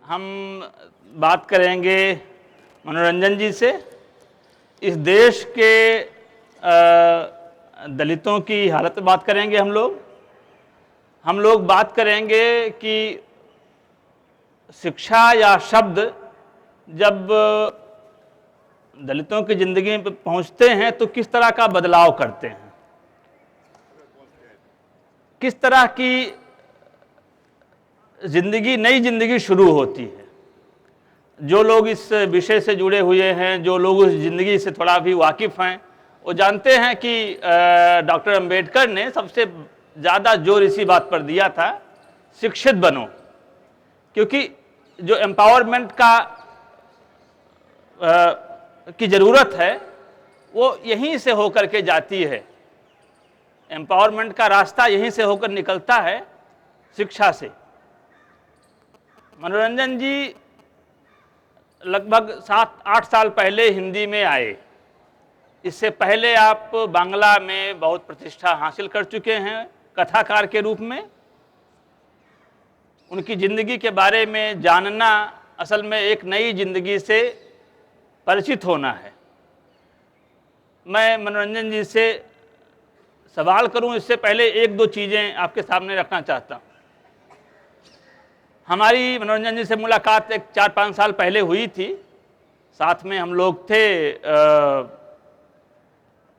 हम बात करेंगे मनोरंजन जी से। इस देश के दलितों की हालत पर बात करेंगे हम लोग बात करेंगे कि शिक्षा या शब्द जब दलितों की ज़िंदगी में पहुंचते हैं तो किस तरह का बदलाव करते हैं, किस तरह की नई ज़िंदगी शुरू होती है। जो लोग इस विषय से जुड़े हुए हैं, जो लोग उस ज़िंदगी से थोड़ा भी वाकिफ़ हैं, वो जानते हैं कि डॉक्टर अंबेडकर ने सबसे ज़्यादा जोर इसी बात पर दिया था, शिक्षित बनो, क्योंकि जो एम्पावरमेंट की ज़रूरत है वो यहीं से होकर के जाती है। एम्पावरमेंट का रास्ता यहीं से होकर निकलता है, शिक्षा से। मनोरंजन जी लगभग 7-8 साल पहले हिंदी में आए। इससे पहले आप बांग्ला में बहुत प्रतिष्ठा हासिल कर चुके हैं कथाकार के रूप में। उनकी ज़िंदगी के बारे में जानना असल में एक नई ज़िंदगी से परिचित होना है। मैं मनोरंजन जी से सवाल करूं इससे पहले एक दो चीज़ें आपके सामने रखना चाहता हूं। हमारी मनोरंजन जी से मुलाकात एक 4-5 साल पहले हुई थी। साथ में हम लोग थे।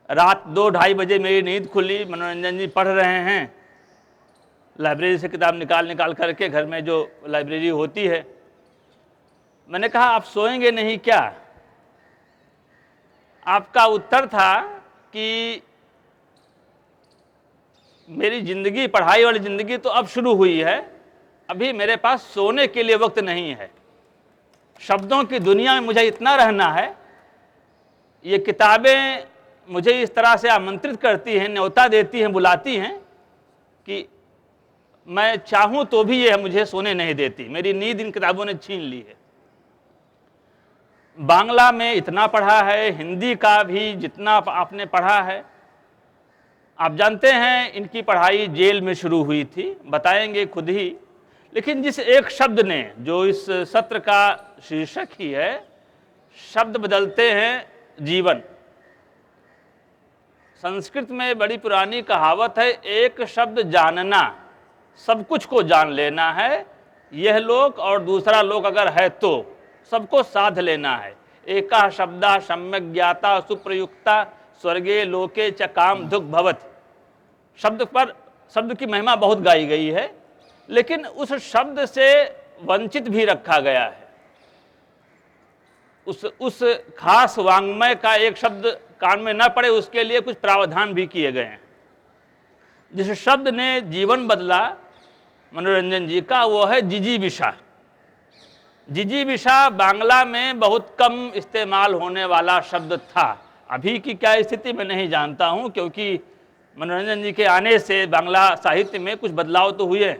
रात 2-2:30 बजे मेरी नींद खुली, मनोरंजन जी पढ़ रहे हैं, लाइब्रेरी से किताब निकाल करके, घर में जो लाइब्रेरी होती है। मैंने कहा आप सोएंगे नहीं क्या? आपका उत्तर था कि मेरी ज़िंदगी, पढ़ाई वाली ज़िंदगी तो अब शुरू हुई है, अभी मेरे पास सोने के लिए वक्त नहीं है। शब्दों की दुनिया में मुझे इतना रहना है। ये किताबें मुझे इस तरह से आमंत्रित करती हैं, न्योता देती हैं, बुलाती हैं कि मैं चाहूँ तो भी ये मुझे सोने नहीं देती। मेरी नींद इन किताबों ने छीन ली है। बांग्ला में इतना पढ़ा है, हिंदी का भी जितना आपने पढ़ा है। आप जानते हैं इनकी पढ़ाई जेल में शुरू हुई थी, बताएंगे खुद ही। लेकिन जिस एक शब्द ने, जो इस सत्र का शीर्षक ही है, शब्द बदलते हैं जीवन। संस्कृत में बड़ी पुरानी कहावत है, एक शब्द जानना सब कुछ को जान लेना है। यह लोक और दूसरा लोक अगर है तो सबको साध लेना है। एका शब्दा सम्यक ज्ञाता सुप्रयुक्ता स्वर्गे लोके च काम दुख भवति। शब्द की महिमा बहुत गाई गई है, लेकिन उस शब्द से वंचित भी रखा गया है। उस खास वांग्मय का एक शब्द कान में न पड़े, उसके लिए कुछ प्रावधान भी किए गए हैं। जिस शब्द ने जीवन बदला मनोरंजन जी का, वो है जिजीविषा। जिजीविषा बांग्ला में बहुत कम इस्तेमाल होने वाला शब्द था। अभी की क्या स्थिति मैं नहीं जानता हूँ, क्योंकि मनोरंजन जी के आने से बांग्ला साहित्य में कुछ बदलाव तो हुए।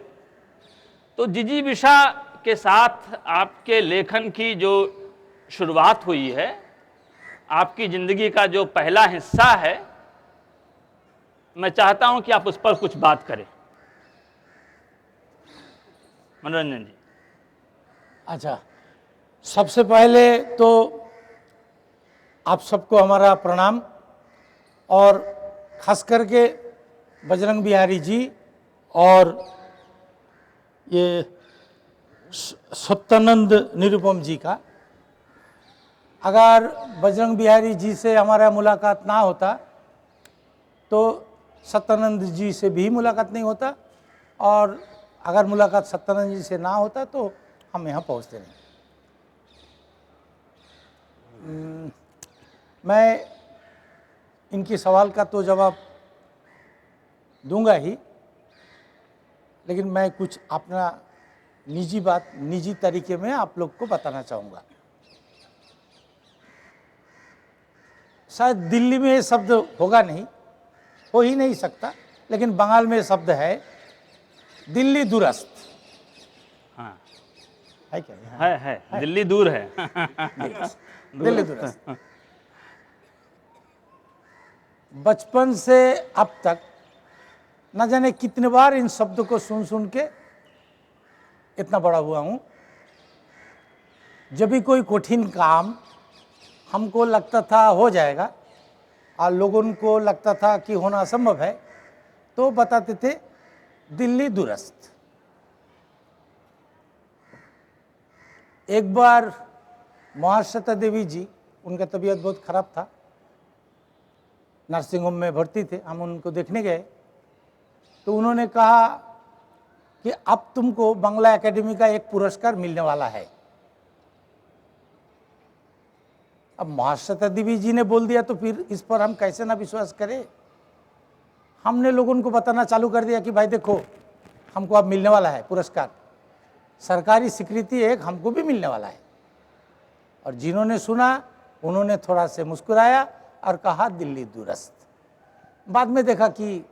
तो जिजीविषा के साथ आपके लेखन की जो शुरुआत हुई है, आपकी ज़िंदगी का जो पहला हिस्सा है, मैं चाहता हूं कि आप उस पर कुछ बात करें, मनोरंजन जी। अच्छा, सबसे पहले तो आप सबको हमारा प्रणाम, और खास करके बजरंग बिहारी जी और ये सत्यानंद निरुपम जी का। अगर बजरंग बिहारी जी से हमारा मुलाकात ना होता तो सत्यानंद जी से भी मुलाकात नहीं होता, और अगर मुलाकात सत्यानंद जी से ना होता तो हम यहाँ पहुँचते नहीं। मैं इनके सवाल का तो जवाब दूंगा ही, लेकिन मैं कुछ अपना निजी तरीके में आप लोग को बताना चाहूँगा। शायद दिल्ली में ये शब्द होगा नहीं, हो ही नहीं सकता, लेकिन बंगाल में शब्द है दिल्ली दूरस्थ। हाँ, है क्या? है। दिल्ली दूर है। दिल्ली दूरस्थ। बचपन से अब तक न जाने कितने बार इन शब्दों को सुन के इतना बड़ा हुआ हूँ। जब भी कोई कठिन काम हमको लगता था हो जाएगा और लोगों को लगता था कि होना असंभव है, तो बताते थे दिल्ली दुरस्त। एक बार महाश्वेता देवी जी, उनका तबीयत बहुत खराब था, नर्सिंग होम में भर्ती थे, हम उनको देखने गए तो उन्होंने कहा कि अब तुमको बांग्ला एकेडमी का एक पुरस्कार मिलने वाला है। अब महाश्वेता देवी जी ने बोल दिया तो फिर इस पर हम कैसे ना विश्वास करें। हमने लोगों को बताना चालू कर दिया कि भाई देखो, हमको अब मिलने वाला है पुरस्कार, सरकारी स्वीकृति एक हमको भी मिलने वाला है। और जिन्होंने सुना उन्होंने थोड़ा से मुस्कुराया और कहा दिल्ली दुरस्त। बाद में देखा कि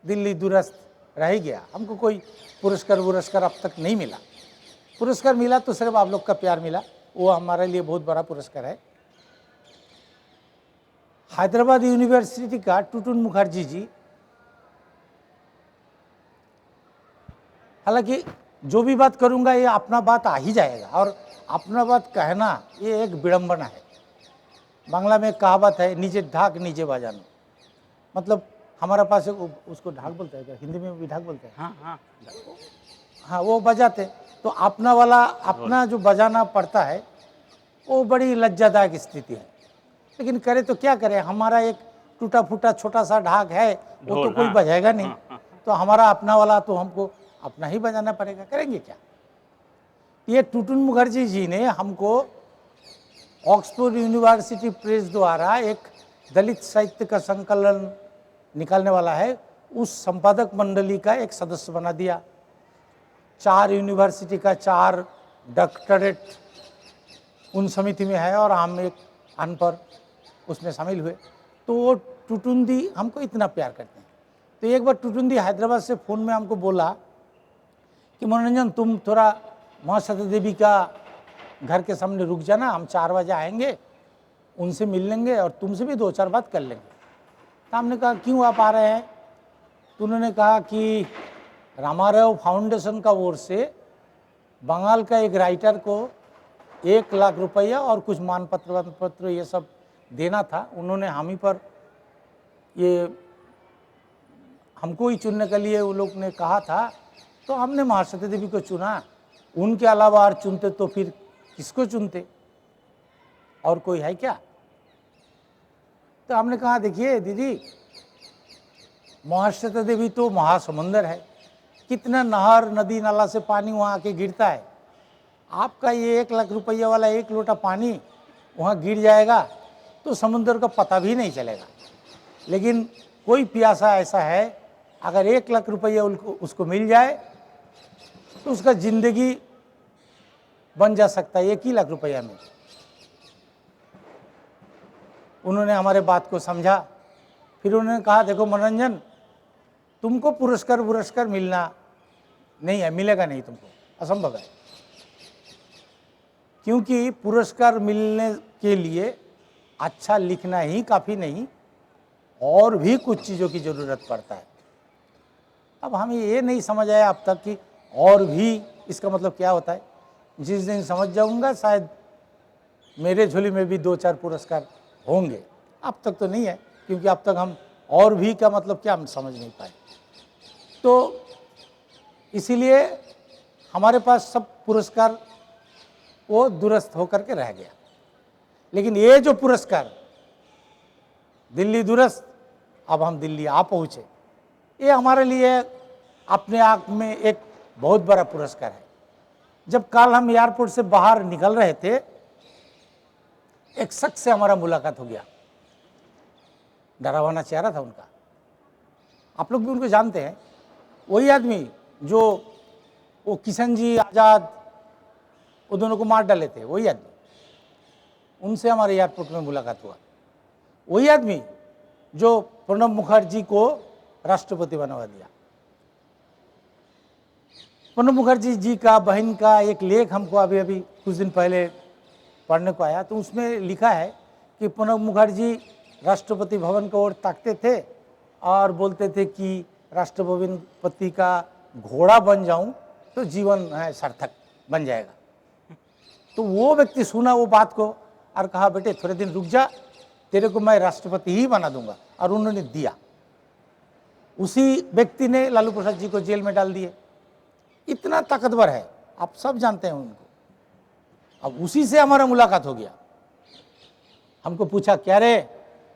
दिल्ली दुरस्त रह ही गया, हमको कोई पुरस्कार अब तक नहीं मिला। पुरस्कार मिला तो सिर्फ आप लोग का प्यार मिला, वो हमारे लिए बहुत बड़ा पुरस्कार है। हैदराबाद यूनिवर्सिटी का टुटुन मुखर्जी जी, हालांकि जो भी बात करूंगा ये अपना बात आ ही जाएगा, और अपना बात कहना ये एक विडंबना है। बांग्ला में कहावत है, नीचे ढाक नीचे बजाना, मतलब हमारा पास उसको ढाक बोलते हैं क्या, हिंदी में भी ढाक बोलते हैं। हाँ, वो बजाते, तो अपना वाला अपना जो बजाना पड़ता है वो बड़ी लज्जादायक स्थिति है। लेकिन करे तो क्या करें, हमारा एक टूटा फूटा छोटा सा ढाक है, वो तो कोई बजाएगा नहीं, तो हमारा अपना वाला तो हमको अपना ही बजाना पड़ेगा, करेंगे क्या। ये टुटुन मुखर्जी जी ने हमको ऑक्सफोर्ड यूनिवर्सिटी प्रेस द्वारा एक दलित साहित्य का संकलन निकालने वाला है, उस संपादक मंडली का एक सदस्य बना दिया। 4 यूनिवर्सिटी का 4 डॉक्टरेट उन समिति में है और हम एक अनपढ़ उसमें शामिल हुए। तो वो टुटुन दी हमको इतना प्यार करते हैं। तो एक बार टुटुन दी हैदराबाद से फ़ोन में हमको बोला कि मनोरंजन, तुम थोड़ा महाश्वेता देवी का घर के सामने रुक जाना, हम 4 बजे आएंगे, उनसे मिल लेंगे और तुमसे भी 2-4 बात कर लेंगे। तो हमने कहा क्यों आप आ रहे हैं। तो उन्होंने कहा कि रामाराव फाउंडेशन का ओर से बंगाल का एक राइटर को 1 लाख रुपया और कुछ मानपत्र ये सब देना था। उन्होंने हम ही पर ये हमको ही चुनने के लिए वो लोग ने कहा था, तो हमने महाश्वेता देवी को चुना। उनके अलावा और चुनते तो फिर किसको चुनते, और कोई है क्या। तो हमने कहा देखिए दीदी, महाश्वेता देवी तो महासमुंदर है, कितना नहर नदी नाला से पानी वहाँ आके गिरता है। आपका ये 1 लाख रुपया वाला 1 लोटा पानी वहाँ गिर जाएगा तो समुद्र का पता भी नहीं चलेगा। लेकिन कोई प्यासा ऐसा है, अगर 1 लाख रुपया उसको मिल जाए तो उसका जिंदगी बन जा सकता है 1 ही लाख रुपया में। उन्होंने हमारे बात को समझा। फिर उन्होंने कहा देखो मनोरंजन, तुमको पुरस्कार मिलना नहीं है, मिलेगा नहीं तुमको, असंभव है। क्योंकि पुरस्कार मिलने के लिए अच्छा लिखना ही काफ़ी नहीं, और भी कुछ चीज़ों की ज़रूरत पड़ता है। अब हमें ये नहीं समझ आया अब तक कि और भी इसका मतलब क्या होता है। जिस दिन समझ जाऊंगा शायद मेरे झोली में भी 2-4 पुरस्कार होंगे। अब तक तो नहीं है, क्योंकि अब तक हम और भी का मतलब क्या हम समझ नहीं पाए। तो इसीलिए हमारे पास सब पुरस्कार वो दुरस्त होकर के रह गया। लेकिन ये जो पुरस्कार दिल्ली दुरस्त, अब हम दिल्ली आ पहुँचे, ये हमारे लिए अपने आप में एक बहुत बड़ा पुरस्कार है। जब कल हम एयरपोर्ट से बाहर निकल रहे थे, एक शख्स से हमारा मुलाकात हो गया, डरावना चेहरा था उनका, आप लोग भी उनको जानते हैं। वही आदमी जो वो किशन जी आज़ाद वो दोनों को मार डाले थे, वही आदमी, उनसे हमारे एयरपोर्ट में मुलाकात हुआ। वही आदमी जो प्रणब मुखर्जी को राष्ट्रपति बनवा दिया। प्रणब मुखर्जी जी का बहन का एक लेख हमको अभी अभी कुछ दिन पहले पढ़ने को आया, तो उसमें लिखा है कि प्रणब मुखर्जी राष्ट्रपति भवन की ओर ताकते थे और बोलते थे कि राष्ट्रपति का घोड़ा बन जाऊं तो जीवन है सार्थक बन जाएगा। तो वो व्यक्ति सुना वो बात को और कहा बेटे थोड़े दिन रुक जा, तेरे को मैं राष्ट्रपति ही बना दूंगा, और उन्होंने दिया। उसी व्यक्ति ने लालू प्रसाद जी को जेल में डाल दिए। इतना ताकतवर है, आप सब जानते हैं उनको। अब उसी से हमारा मुलाकात हो गया। हमको पूछा क्या रे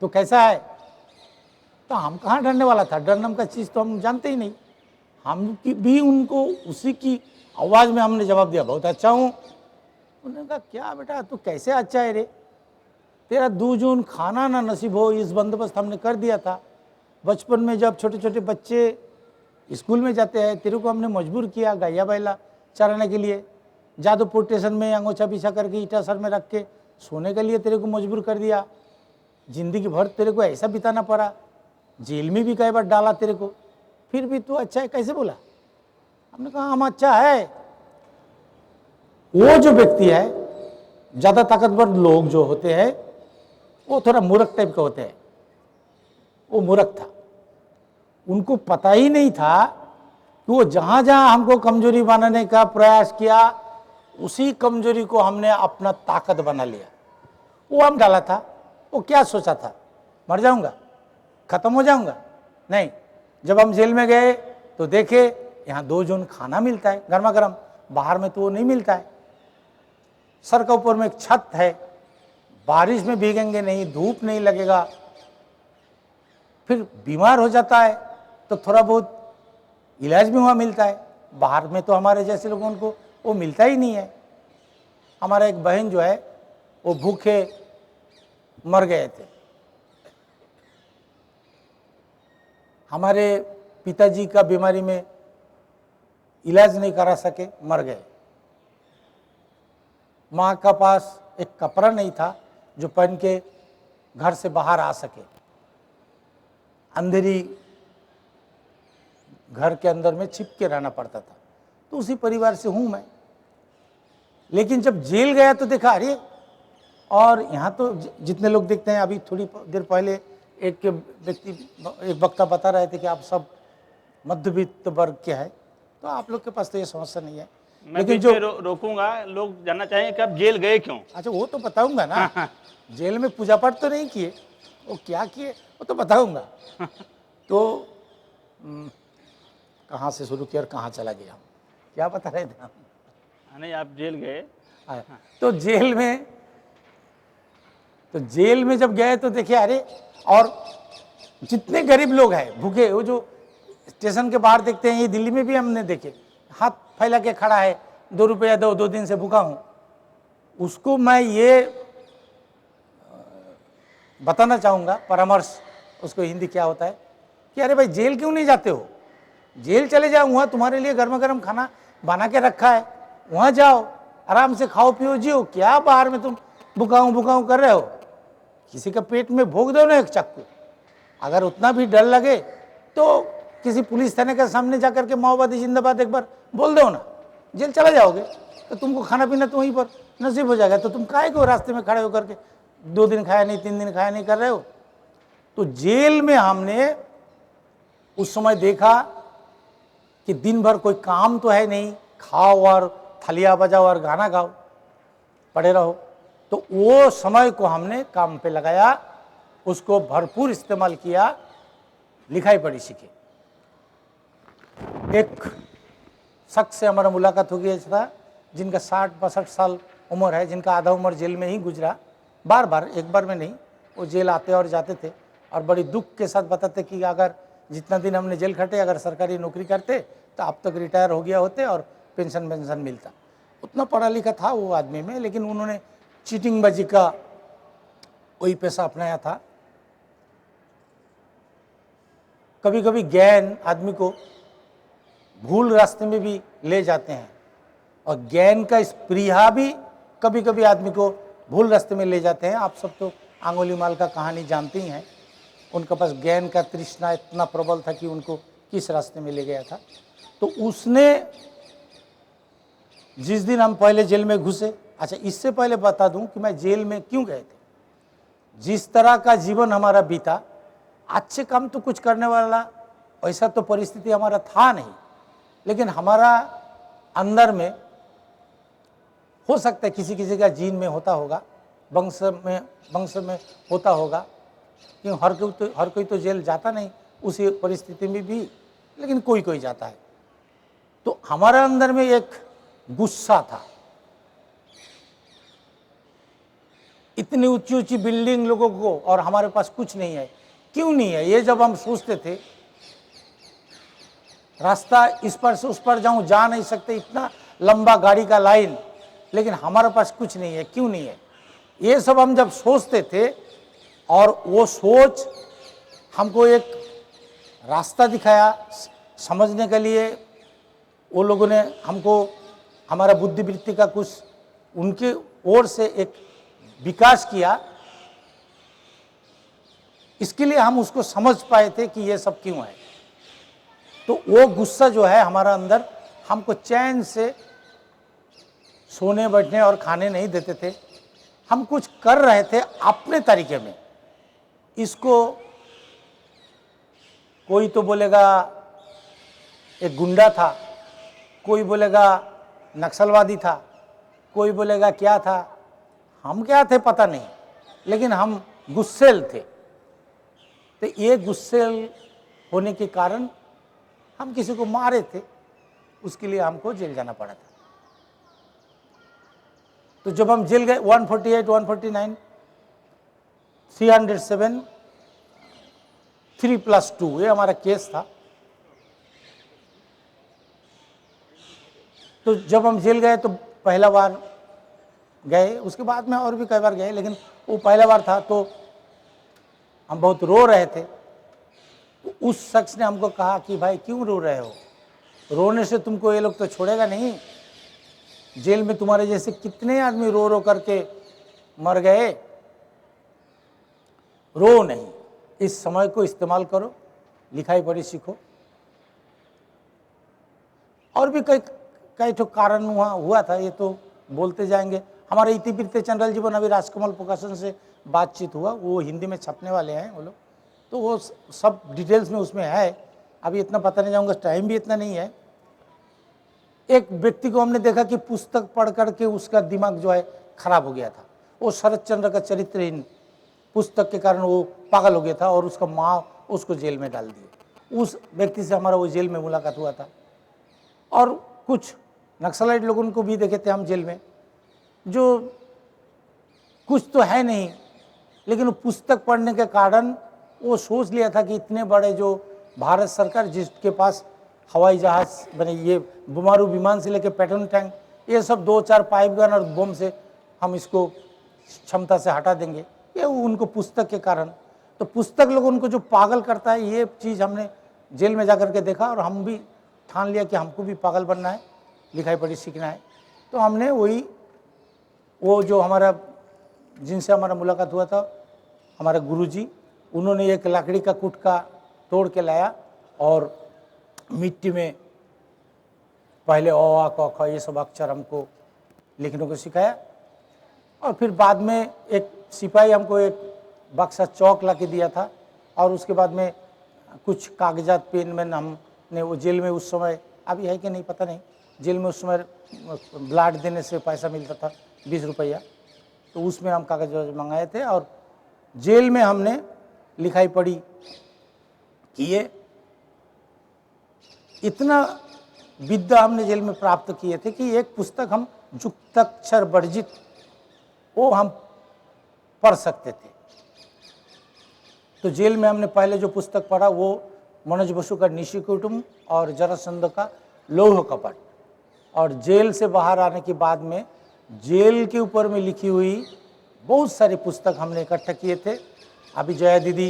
तो कैसा है, तो हम कहाँ डरने वाला था, डर नाम का चीज़ तो हम जानते ही नहीं। हम भी उनको उसी की आवाज़ में हमने जवाब दिया, बहुत अच्छा हूँ। उन्होंने कहा क्या बेटा तू कैसे अच्छा है रे, तेरा 2 जून खाना ना नसीब हो, इस बंदोबस्त हमने कर दिया था। बचपन में जब छोटे छोटे बच्चे स्कूल में जाते हैं, तेरे को हमने मजबूर किया गैया बैला चराने के लिए, जादवपुर स्टेशन में अंगोछा बिछा करके ईटा सर में रख के सोने के लिए तेरे को मजबूर कर दिया। जिंदगी भर तेरे को ऐसा बिताना पड़ा, जेल में भी कई बार डाला तेरे को, फिर भी तू अच्छा है कैसे बोला। हमने कहा हम अच्छा है। वो जो व्यक्ति है, ज़्यादा ताकतवर लोग जो होते हैं वो थोड़ा मूर्ख टाइप के होते हैं। वो मूर्ख था, उनको पता ही नहीं था कि वो जहाँ जहाँ हमको कमजोरी बनाने का प्रयास किया, उसी कमजोरी को हमने अपना ताकत बना लिया। वो हम डाला था, वो क्या सोचा था, मर जाऊंगा, खत्म हो जाऊंगा? नहीं। जब हम जेल में गए तो देखे यहाँ 2 जून खाना मिलता है गर्मा गर्म, बाहर में तो वो नहीं मिलता है। सर के ऊपर में एक छत है, बारिश में भीगेंगे नहीं, धूप नहीं लगेगा। फिर बीमार हो जाता है तो थोड़ा बहुत इलाज भी वहाँ मिलता है। बाहर में तो हमारे जैसे लोगों को वो मिलता ही नहीं है। हमारा एक बहन जो है वो भूखे मर गए थे। हमारे पिताजी का बीमारी में इलाज नहीं करा सके, मर गए। माँ का पास एक कपड़ा नहीं था जो पहन के घर से बाहर आ सके, अंधेरी घर के अंदर में छिप के रहना पड़ता था। तो उसी परिवार से हूं मैं। लेकिन जब जेल गया तो देखा अरे, और यहाँ तो जितने लोग देखते हैं, अभी थोड़ी देर पहले एक व्यक्ति एक वक्ता बता रहे थे कि आप सब मध्यवित्त वर्ग के हैं, तो आप लोग के पास तो ये समस्या नहीं है। मैं लेकिन जो रोकूंगा, लोग जानना चाहेंगे कि आप जेल गए क्यों। अच्छा वो तो बताऊंगा ना। जेल में पूजा पाठ तो नहीं किए, वो क्या किए वो तो बताऊंगा। तो कहाँ से शुरू किया और कहाँ चला गया, क्या बता रहे थे हम? नहीं, आप जेल गए। तो जेल में जब गए तो देखिए अरे, और जितने गरीब लोग हैं भूखे, वो जो स्टेशन के बाहर देखते हैं, ये दिल्ली में भी हमने देखे, हाथ फैला के खड़ा है, 2 रुपया दो, 2 दिन से भूखा हूँ। उसको मैं ये बताना चाहूँगा, परामर्श उसको हिंदी क्या होता है, कि अरे भाई जेल क्यों नहीं जाते हो, जेल चले जाओ, वहाँ तुम्हारे लिए गर्मा गर्म खाना बना के रखा है, वहाँ जाओ आराम से खाओ पियो जियो, क्या बाहर में तुम भुकाऊं कर रहे हो। किसी का पेट में भोग दो ना एक चाकू। अगर उतना भी डर लगे तो किसी पुलिस थाने के सामने जाकर के माओवादी जिंदाबाद एक बार बोल दो ना, जेल चला जाओगे। तो तुमको खाना पीना तो वहीं पर नसीब हो जाएगा। तो तुम काहे को रास्ते में खड़े होकर के 2 दिन खाया नहीं, 3 दिन खाया नहीं कर रहे हो। तो जेल में हमने उस समय देखा कि दिन भर कोई काम तो है नहीं, खाओ और थलिया बजाओ और गाना गाओ, पड़े रहो। तो वो समय को हमने काम पे लगाया, उसको भरपूर इस्तेमाल किया, लिखाई पढ़ी सीखे। एक शख्स से हमारा मुलाकात हो गया था जिनका 60-62 साल उम्र है, जिनका आधा उम्र जेल में ही गुजरा, बार बार, एक बार में नहीं। वो जेल आते और जाते थे और बड़ी दुख के साथ बताते कि अगर जितना दिन हमने जेल खटे, अगर सरकारी नौकरी करते तो अब तक रिटायर हो गया होते और पेंशन मिलता। उतना पढ़ा लिखा था वो आदमी में, लेकिन उन्होंने चीटिंगबाजी का वही पैसा अपनाया था। कभी कभी ज्ञान आदमी को भूल रास्ते में भी ले जाते हैं, और ज्ञान का स्पृहा भी कभी कभी आदमी को भूल रास्ते में ले जाते हैं। आप सब तो आंगुलीमाल का कहानी जानते ही हैं। उनके पास ज्ञान का तृष्णा इतना प्रबल था कि उनको किस रास्ते में ले गया था। तो उसने जिस दिन हम पहले जेल में घुसे, अच्छा इससे पहले बता दूं कि मैं जेल में क्यों गए थे। जिस तरह का जीवन हमारा बीता, अच्छे काम तो कुछ करने वाला ऐसा तो परिस्थिति हमारा था नहीं, लेकिन हमारा अंदर में हो सकता है किसी किसी का जीन में होता होगा, वंश में होता होगा, क्यों हर कोई तो जेल जाता नहीं उसी परिस्थिति में भी, लेकिन कोई कोई जाता है। तो हमारे अंदर में एक गुस्सा था, इतनी ऊंची ऊंची बिल्डिंग लोगों को और हमारे पास कुछ नहीं है, क्यों नहीं है, ये जब हम सोचते थे। रास्ता इस पर से उस पर जाऊं, जा नहीं सकते, इतना लंबा गाड़ी का लाइन, लेकिन हमारे पास कुछ नहीं है, क्यों नहीं है, ये सब हम जब सोचते थे। और वो सोच हमको एक रास्ता दिखाया समझने के लिए, वो लोगों ने हमको हमारा बुद्धिवृत्ति का कुछ उनके ओर से एक विकास किया, इसके लिए हम उसको समझ पाए थे कि ये सब क्यों है। तो वो गुस्सा जो है हमारा अंदर, हमको चैन से सोने बैठने और खाने नहीं देते थे। हम कुछ कर रहे थे अपने तरीके में, इसको कोई तो बोलेगा एक गुंडा था, कोई बोलेगा नक्सलवादी था, कोई बोलेगा क्या था, हम क्या थे पता नहीं, लेकिन हम गुस्सेल थे। तो ये गुस्सेल होने के कारण हम किसी को मारे थे, उसके लिए हमको जेल जाना पड़ा था। तो जब हम जेल गए 148, 149, 307, 3+2 ये हमारा केस था। तो जब हम जेल गए तो पहला बार गए, उसके बाद में और भी कई बार गए, लेकिन वो पहला बार था तो हम बहुत रो रहे थे। तो उस शख्स ने हमको कहा कि भाई क्यों रो रहे हो, रोने से तुमको ये लोग तो छोड़ेगा नहीं, जेल में तुम्हारे जैसे कितने आदमी रो रो करके मर गए, रो नहीं, इस समय को इस्तेमाल करो, लिखाई पढ़ी सीखो। और भी कई तो कारण हुआ था, ये तो बोलते जाएंगे। हमारे इतिवृत्त चंद्रल जीवन अभी राजकमल प्रकाशन से बातचीत हुआ, वो हिंदी में छपने वाले हैं वो लोग, तो वो सब डिटेल्स में उसमें है, अभी इतना पता नहीं जाऊंगा, टाइम भी इतना नहीं है। एक व्यक्ति को हमने देखा कि पुस्तक पढ़ करके उसका दिमाग जो है खराब हो गया था, वो शरद चंद्र का चरित्रहीन पुस्तक के कारण वो पागल हो गया था और उसका माँ उसको जेल में डाल दिए। उस व्यक्ति से हमारा वो जेल में मुलाकात हुआ था। और कुछ नक्सलाइट लोगों को भी देखे थे हम जेल में, जो कुछ तो है नहीं, लेकिन वो पुस्तक पढ़ने के कारण वो सोच लिया था कि इतने बड़े जो भारत सरकार जिसके पास हवाई जहाज बने, ये बुमारू विमान से लेके पैट्रोल टैंक, ये सब 2-4 पाइप गन और बम से हम इसको क्षमता से हटा देंगे, ये उनको पुस्तक के कारण। तो पुस्तक लोग उनको जो पागल करता है, ये चीज़ हमने जेल में जाकर के देखा और हम भी ठान लिया कि हमको भी पागल बनना है, लिखाई पढ़ी सीखना है। तो हमने वो जो हमारा जिनसे हमारा मुलाकात हुआ था, हमारे गुरुजी, उन्होंने एक लकड़ी का कुटका तोड़ के लाया और मिट्टी में पहले अ आ क ख ये सब अक्षर हमको लिखने को सिखाया। और फिर बाद में एक सिपाही हमको एक बक्सा चौक ला के दिया था, और उसके बाद में कुछ कागजात पेन में हमने वो जेल में उस समय, अभी है कि नहीं पता नहीं, जेल में उस समय ब्लड देने से पैसा मिलता था 20 रुपया, तो उसमें हम कागज मंगाए थे और जेल में हमने लिखाई पढ़ी किए। इतना विद्या हमने जेल में प्राप्त किए थे कि एक पुस्तक हम जुक्ताक्षर वर्जित वो हम पढ़ सकते थे। तो जेल में हमने पहले जो पुस्तक पढ़ा वो मनोज बसु का निशी कुटुंब और जरासंध का लौह कपट। और जेल से बाहर आने के बाद में जेल के ऊपर में लिखी हुई बहुत सारी पुस्तक हमने इकट्ठा किए थे। अभी जया दीदी,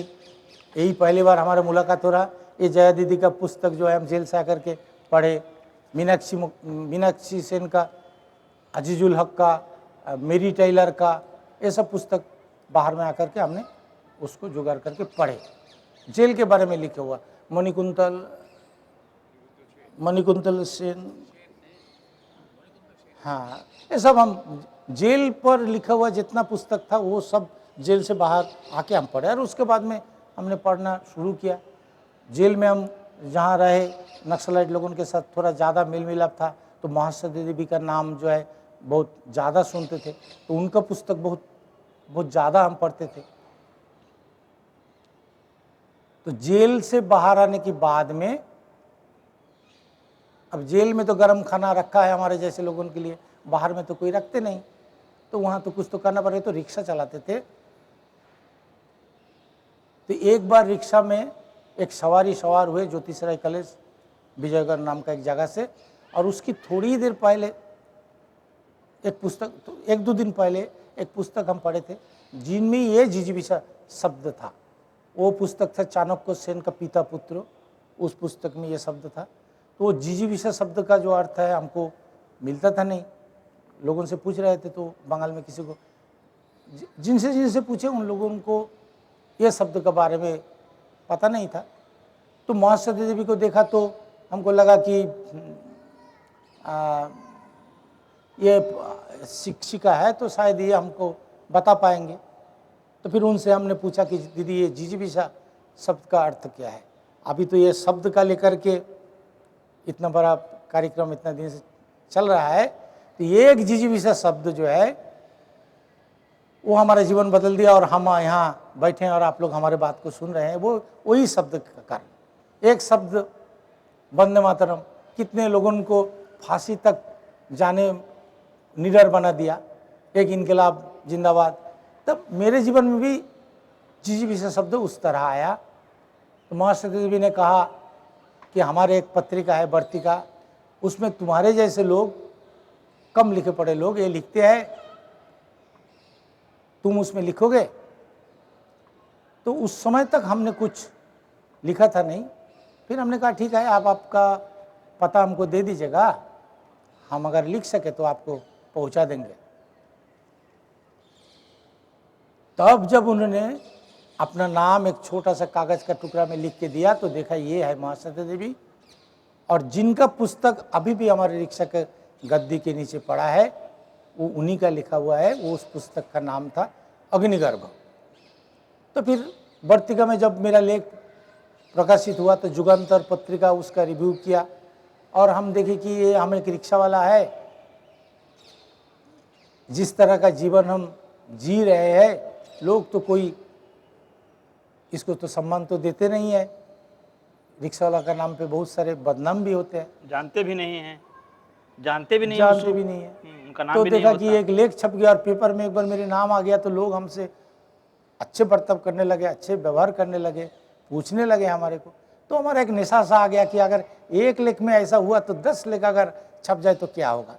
यही पहली बार हमारा मुलाकात हो रहा, ये जया दीदी का पुस्तक जो है हम जेल से आकर के पढ़े। मीनाक्षी सेन का, अजीजुल हक का, मेरी टेलर का, ये सब पुस्तक बाहर में आकर के हमने उसको जुगाड़ करके पढ़े। जेल के बारे में लिखे हुआ मणिकुंतल सेन, हाँ, ये सब हम जेल पर लिखा हुआ जितना पुस्तक था वो सब जेल से बाहर आके हम पढ़े। और उसके बाद में हमने पढ़ना शुरू किया। जेल में हम जहाँ रहे नक्सलाइट लोगों के साथ थोड़ा ज़्यादा मेल मिलाप था, तो महासती देवी का नाम जो है बहुत ज़्यादा सुनते थे, तो उनका पुस्तक बहुत बहुत ज़्यादा हम पढ़ते थे। तो जेल से बाहर आने के बाद में, अब जेल में तो गर्म खाना रखा है हमारे जैसे लोगों के लिए, बाहर में तो कोई रखते नहीं, तो वहाँ तो कुछ तो करना पड़ेगा, तो रिक्शा चलाते थे। तो एक बार रिक्शा में एक सवार हुए ज्योतिषराय कॉलेज विजयगढ़ नाम का एक जगह से, और उसकी थोड़ी देर पहले एक पुस्तक, तो 1-2 दिन पहले एक पुस्तक हम पढ़े थे जिनमें ये जिजीविषा शब्द था। वो पुस्तक था चाणक्य सेन का पिता पुत्र, उस पुस्तक में ये शब्द था। तो वो जिजीविषा शब्द का जो अर्थ है हमको मिलता था नहीं, लोगों से पूछ रहे थे, तो बंगाल में किसी को जिनसे पूछे उन लोगों को ये शब्द के बारे में पता नहीं था। तो महासती देवी को देखा तो हमको लगा कि ये शिक्षिका है, तो शायद ये हमको बता पाएंगे। तो फिर उनसे हमने पूछा कि दीदी ये जिजीविषा शब्द का अर्थ क्या है। अभी तो ये शब्द का लेकर के इतना बड़ा कार्यक्रम इतना दिन से चल रहा है, तो ये एक जिजीविषा शब्द जो है वो हमारा जीवन बदल दिया, और हम यहाँ बैठे हैं और आप लोग हमारे बात को सुन रहे हैं, वो वही शब्द का कारण। एक शब्द वंदे मातरम कितने लोगों को फांसी तक जाने निडर बना दिया, एक इनकलाब जिंदाबाद। तब मेरे जीवन में भी जिजीविषा शब्द उस तरह आया। तो महासती देवी ने कहा कि हमारे एक पत्रिका है वर्तिका, उसमें तुम्हारे जैसे लोग, कम लिखे पढ़े लोग ये लिखते हैं, तुम उसमें लिखोगे। तो उस समय तक हमने कुछ लिखा था नहीं। फिर हमने कहा ठीक है, आप आपका पता हमको दे दीजिएगा, हम अगर लिख सके तो आपको पहुंचा देंगे। तब जब उन्होंने अपना नाम एक छोटा सा कागज का टुकड़ा में लिख के दिया, तो देखा ये है महासती देवी, और जिनका पुस्तक अभी भी हमारे रिक्शा के गद्दी के नीचे पड़ा है, वो उन्हीं का लिखा हुआ है। वो उस पुस्तक का नाम था अग्निगर्भ। तो फिर वर्तिका में जब मेरा लेख प्रकाशित हुआ तो जुगांतर पत्रिका उसका रिव्यू किया, और हम देखे कि ये हम एक रिक्शा वाला है, जिस तरह का जीवन हम जी रहे हैं, लोग तो कोई इसको तो सम्मान तो देते नहीं है। रिक्शा वाला का नाम पे बहुत सारे बदनाम भी होते हैं, जानते भी नहीं हैं, जानते भी नहीं है। उनका नाम तो भी नहीं देखा कि होता। एक लेख छप गया और पेपर में एक बार मेरे नाम आ गया, तो लोग हमसे अच्छे बर्ताव करने लगे, अच्छे व्यवहार करने लगे, पूछने लगे हमारे को। तो हमारा एक निशा सा आ गया कि अगर एक लेख में ऐसा हुआ तो 10 लेख अगर छप जाए तो क्या होगा।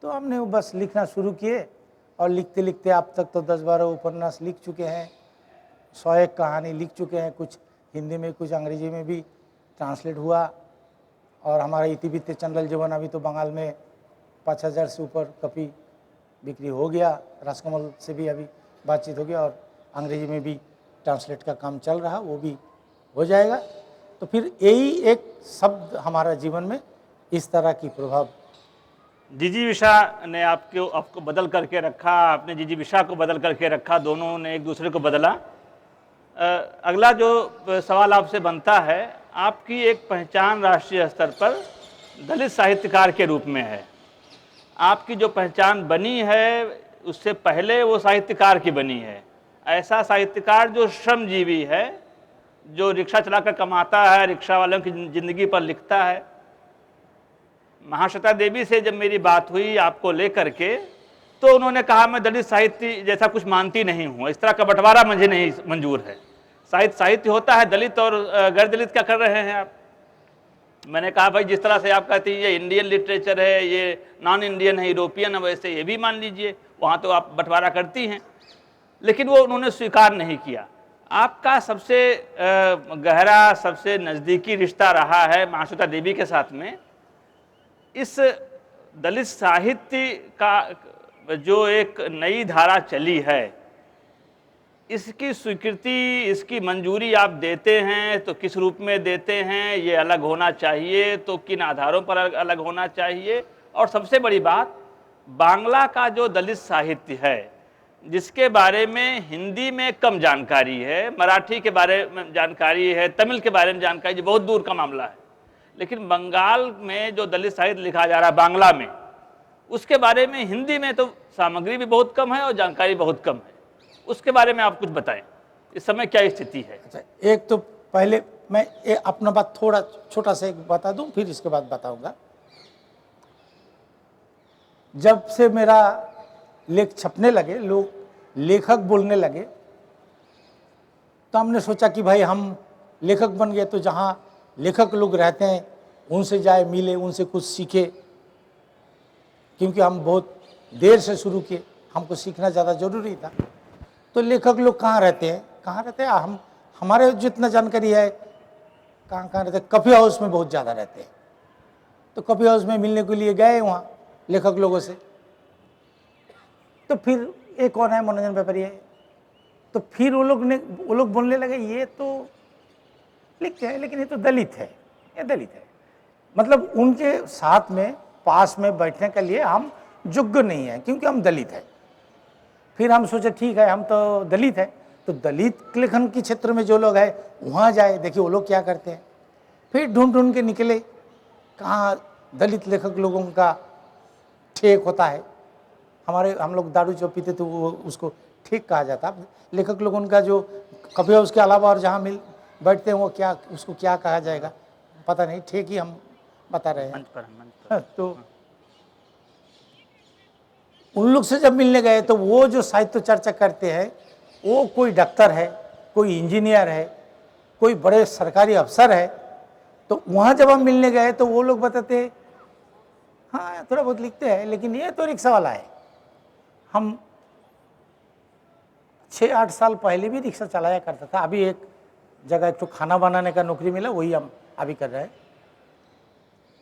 तो हमने वो बस लिखना शुरू किए, और लिखते लिखते अब तक तो 10-12 उपन्यास लिख चुके हैं, 101 कहानी लिख चुके हैं, कुछ हिंदी में कुछ अंग्रेजी में भी ट्रांसलेट हुआ। और हमारा इतिवृत्त चंद्रल जीवन अभी तो बंगाल में 5000 से ऊपर कॉपी बिक्री हो गया, राजकमल से भी अभी बातचीत हो गया, और अंग्रेजी में भी ट्रांसलेट का काम चल रहा, वो भी हो जाएगा। तो फिर यही एक शब्द हमारा जीवन में इस तरह की प्रभाव। जिजीविषा ने आपको बदल करके रखा, आपने जिजीविषा को बदल करके रखा, दोनों ने एक दूसरे को बदला। अगला जो सवाल आपसे बनता है, आपकी एक पहचान राष्ट्रीय स्तर पर दलित साहित्यकार के रूप में है। आपकी जो पहचान बनी है उससे पहले वो साहित्यकार की बनी है। ऐसा साहित्यकार जो श्रमजीवी है, जो रिक्शा चलाकर कमाता है, रिक्शा वालों की ज़िंदगी पर लिखता है। महाश्वेता देवी से जब मेरी बात हुई आपको लेकर के, तो उन्होंने कहा मैं दलित साहित्य जैसा कुछ मानती नहीं हूँ, इस तरह का बंटवारा मुझे नहीं मंजूर है। साहित्य होता है, दलित और गैर दलित क्या कर रहे हैं आप। मैंने कहा भाई जिस तरह से आप कहती हैं ये इंडियन लिटरेचर है, ये नॉन इंडियन है, यूरोपियन है, वैसे ये भी मान लीजिए, वहाँ तो आप बंटवारा करती हैं। लेकिन वो उन्होंने स्वीकार नहीं किया। आपका सबसे गहरा, सबसे नज़दीकी रिश्ता रहा है महाश्वेता देवी के साथ में। इस दलित साहित्य का जो एक नई धारा चली है, इसकी स्वीकृति, इसकी मंजूरी आप देते हैं तो किस रूप में देते हैं, ये अलग होना चाहिए तो किन आधारों पर अलग होना चाहिए। और सबसे बड़ी बात, बांग्ला का जो दलित साहित्य है जिसके बारे में हिंदी में कम जानकारी है, मराठी के बारे में जानकारी है, तमिल के बारे में जानकारी, जो बहुत दूर का मामला है, लेकिन बंगाल में जो दलित साहित्य लिखा जा रहा है बांग्ला में, उसके बारे में हिंदी में तो सामग्री भी बहुत कम है और जानकारी बहुत कम है, उसके बारे में आप कुछ बताएं, इस समय क्या स्थिति है? अच्छा, एक तो पहले मैं अपना बात थोड़ा छोटा सा एक बता दूं, फिर इसके बाद बताऊंगा। जब से मेरा लेख छपने लगे, लोग लेखक बोलने लगे, तो हमने सोचा कि भाई हम लेखक बन गए तो जहाँ लेखक लोग रहते हैं उनसे जाए, मिले, उनसे कुछ सीखे, क्योंकि हम बहुत देर से शुरू किए, हमको सीखना ज़्यादा जरूरी था। तो लेखक लोग कहाँ रहते हैं, हम हमारे जितना जानकारी है कहाँ रहते हैं, कॉफ़ी हाउस में बहुत ज़्यादा रहते हैं। तो कॉफ़ी हाउस में मिलने के लिए गए वहाँ लेखक लोगों से। तो फिर एक कौन है, मनोरंजन व्यापारी है। तो फिर वो लोग बोलने लगे ये तो लिखते हैं लेकिन ये तो दलित है, ये दलित है, मतलब उनके साथ में पास में बैठने के लिए हम योग्य नहीं है क्योंकि हम दलित हैं। फिर हम सोचे ठीक है, हम तो दलित हैं, तो दलित लेखन के क्षेत्र में जो लोग हैं वहाँ जाए, देखिए वो लोग क्या करते हैं। फिर ढूंढ के निकले कहाँ दलित लेखक लोगों का ठेक होता है। हम लोग दारू जो पीते थे वो उसको ठेक कहा जाता। लेखक लोगों का जो कभी उसके अलावा और जहाँ बैठते हैं वो उसको क्या कहा जाएगा पता नहीं, ठेक ही हम बता रहे हैं। मंच पर। तो उन लोग से जब मिलने गए तो वो जो साहित्य चर्चा करते हैं वो कोई डॉक्टर है, कोई इंजीनियर है, कोई बड़े सरकारी अफसर है। तो वहाँ जब हम मिलने गए तो वो लोग बताते हाँ थोड़ा बहुत लिखते हैं लेकिन ये तो रिक्शा वाला है। हम 6-8 साल पहले भी रिक्शा चलाया करता था, अभी एक जगह एक तो खाना बनाने का नौकरी मिला, वही हम अभी कर रहे हैं।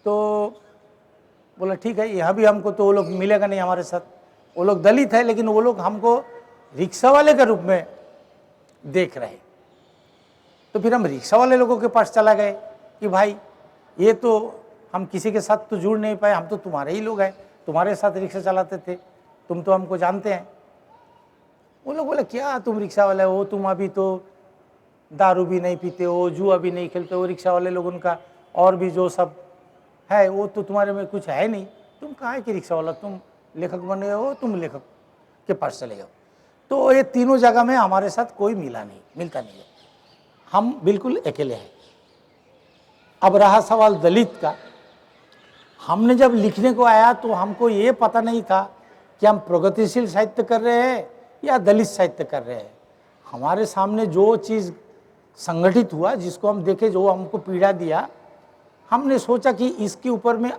तो बोला ठीक है, यहाँ भी हमको तो वो लोग मिलेगा नहीं हमारे साथ, वो लोग दलित है लेकिन वो लोग हमको रिक्शा वाले के रूप में देख रहे। तो फिर हम रिक्शा वाले लोगों के पास चला गए कि भाई ये तो हम किसी के साथ तो जुड़ नहीं पाए, हम तो तुम्हारे ही लोग हैं, तुम्हारे साथ रिक्शा चलाते थे, तुम तो हमको जानते हैं। वो लोग बोले क्या तुम रिक्शा वाले हो, तुम अभी तो दारू भी नहीं पीते हो, जुआ भी नहीं खेलते हो, रिक्शा वाले लोग उनका और भी जो सब है वो तो तुम्हारे में कुछ है नहीं, तुम कहाँ है कि रिक्शा वाला, तुम लेखक बन गए हो, तुम लेखक के पास चले जाओ। तो ये तीनों जगह में हमारे साथ कोई मिलता नहीं है, हम बिल्कुल अकेले हैं। अब रहा सवाल दलित का, हमने जब लिखने को आया तो हमको ये पता नहीं था कि हम प्रगतिशील साहित्य कर रहे हैं या दलित साहित्य कर रहे हैं। हमारे सामने जो चीज़ संगठित हुआ, जिसको हम देखे, जो हमको पीड़ा दिया, हमने सोचा कि इसके ऊपर में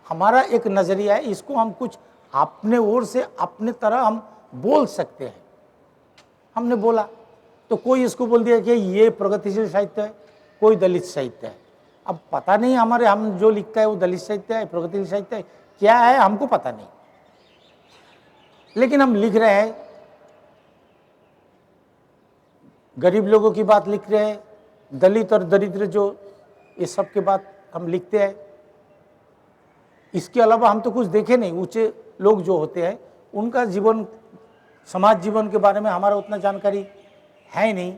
हमारा एक नज़रिया है, इसको हम कुछ अपने ओर से अपने तरह हम बोल सकते हैं। हमने बोला तो कोई इसको बोल दिया कि ये प्रगतिशील साहित्य है, कोई दलित साहित्य है। अब पता नहीं हम जो लिखता है वो दलित साहित्य है, प्रगतिशील साहित्य है, क्या है हमको पता नहीं, लेकिन हम लिख रहे हैं, गरीब लोगों की बात लिख रहे हैं, दलित और दरिद्र जो ये सब के बात हम लिखते हैं। इसके अलावा हम तो कुछ देखे नहीं, ऊंचे लोग जो होते हैं उनका जीवन, समाज जीवन के बारे में हमारा उतना जानकारी है ही नहीं,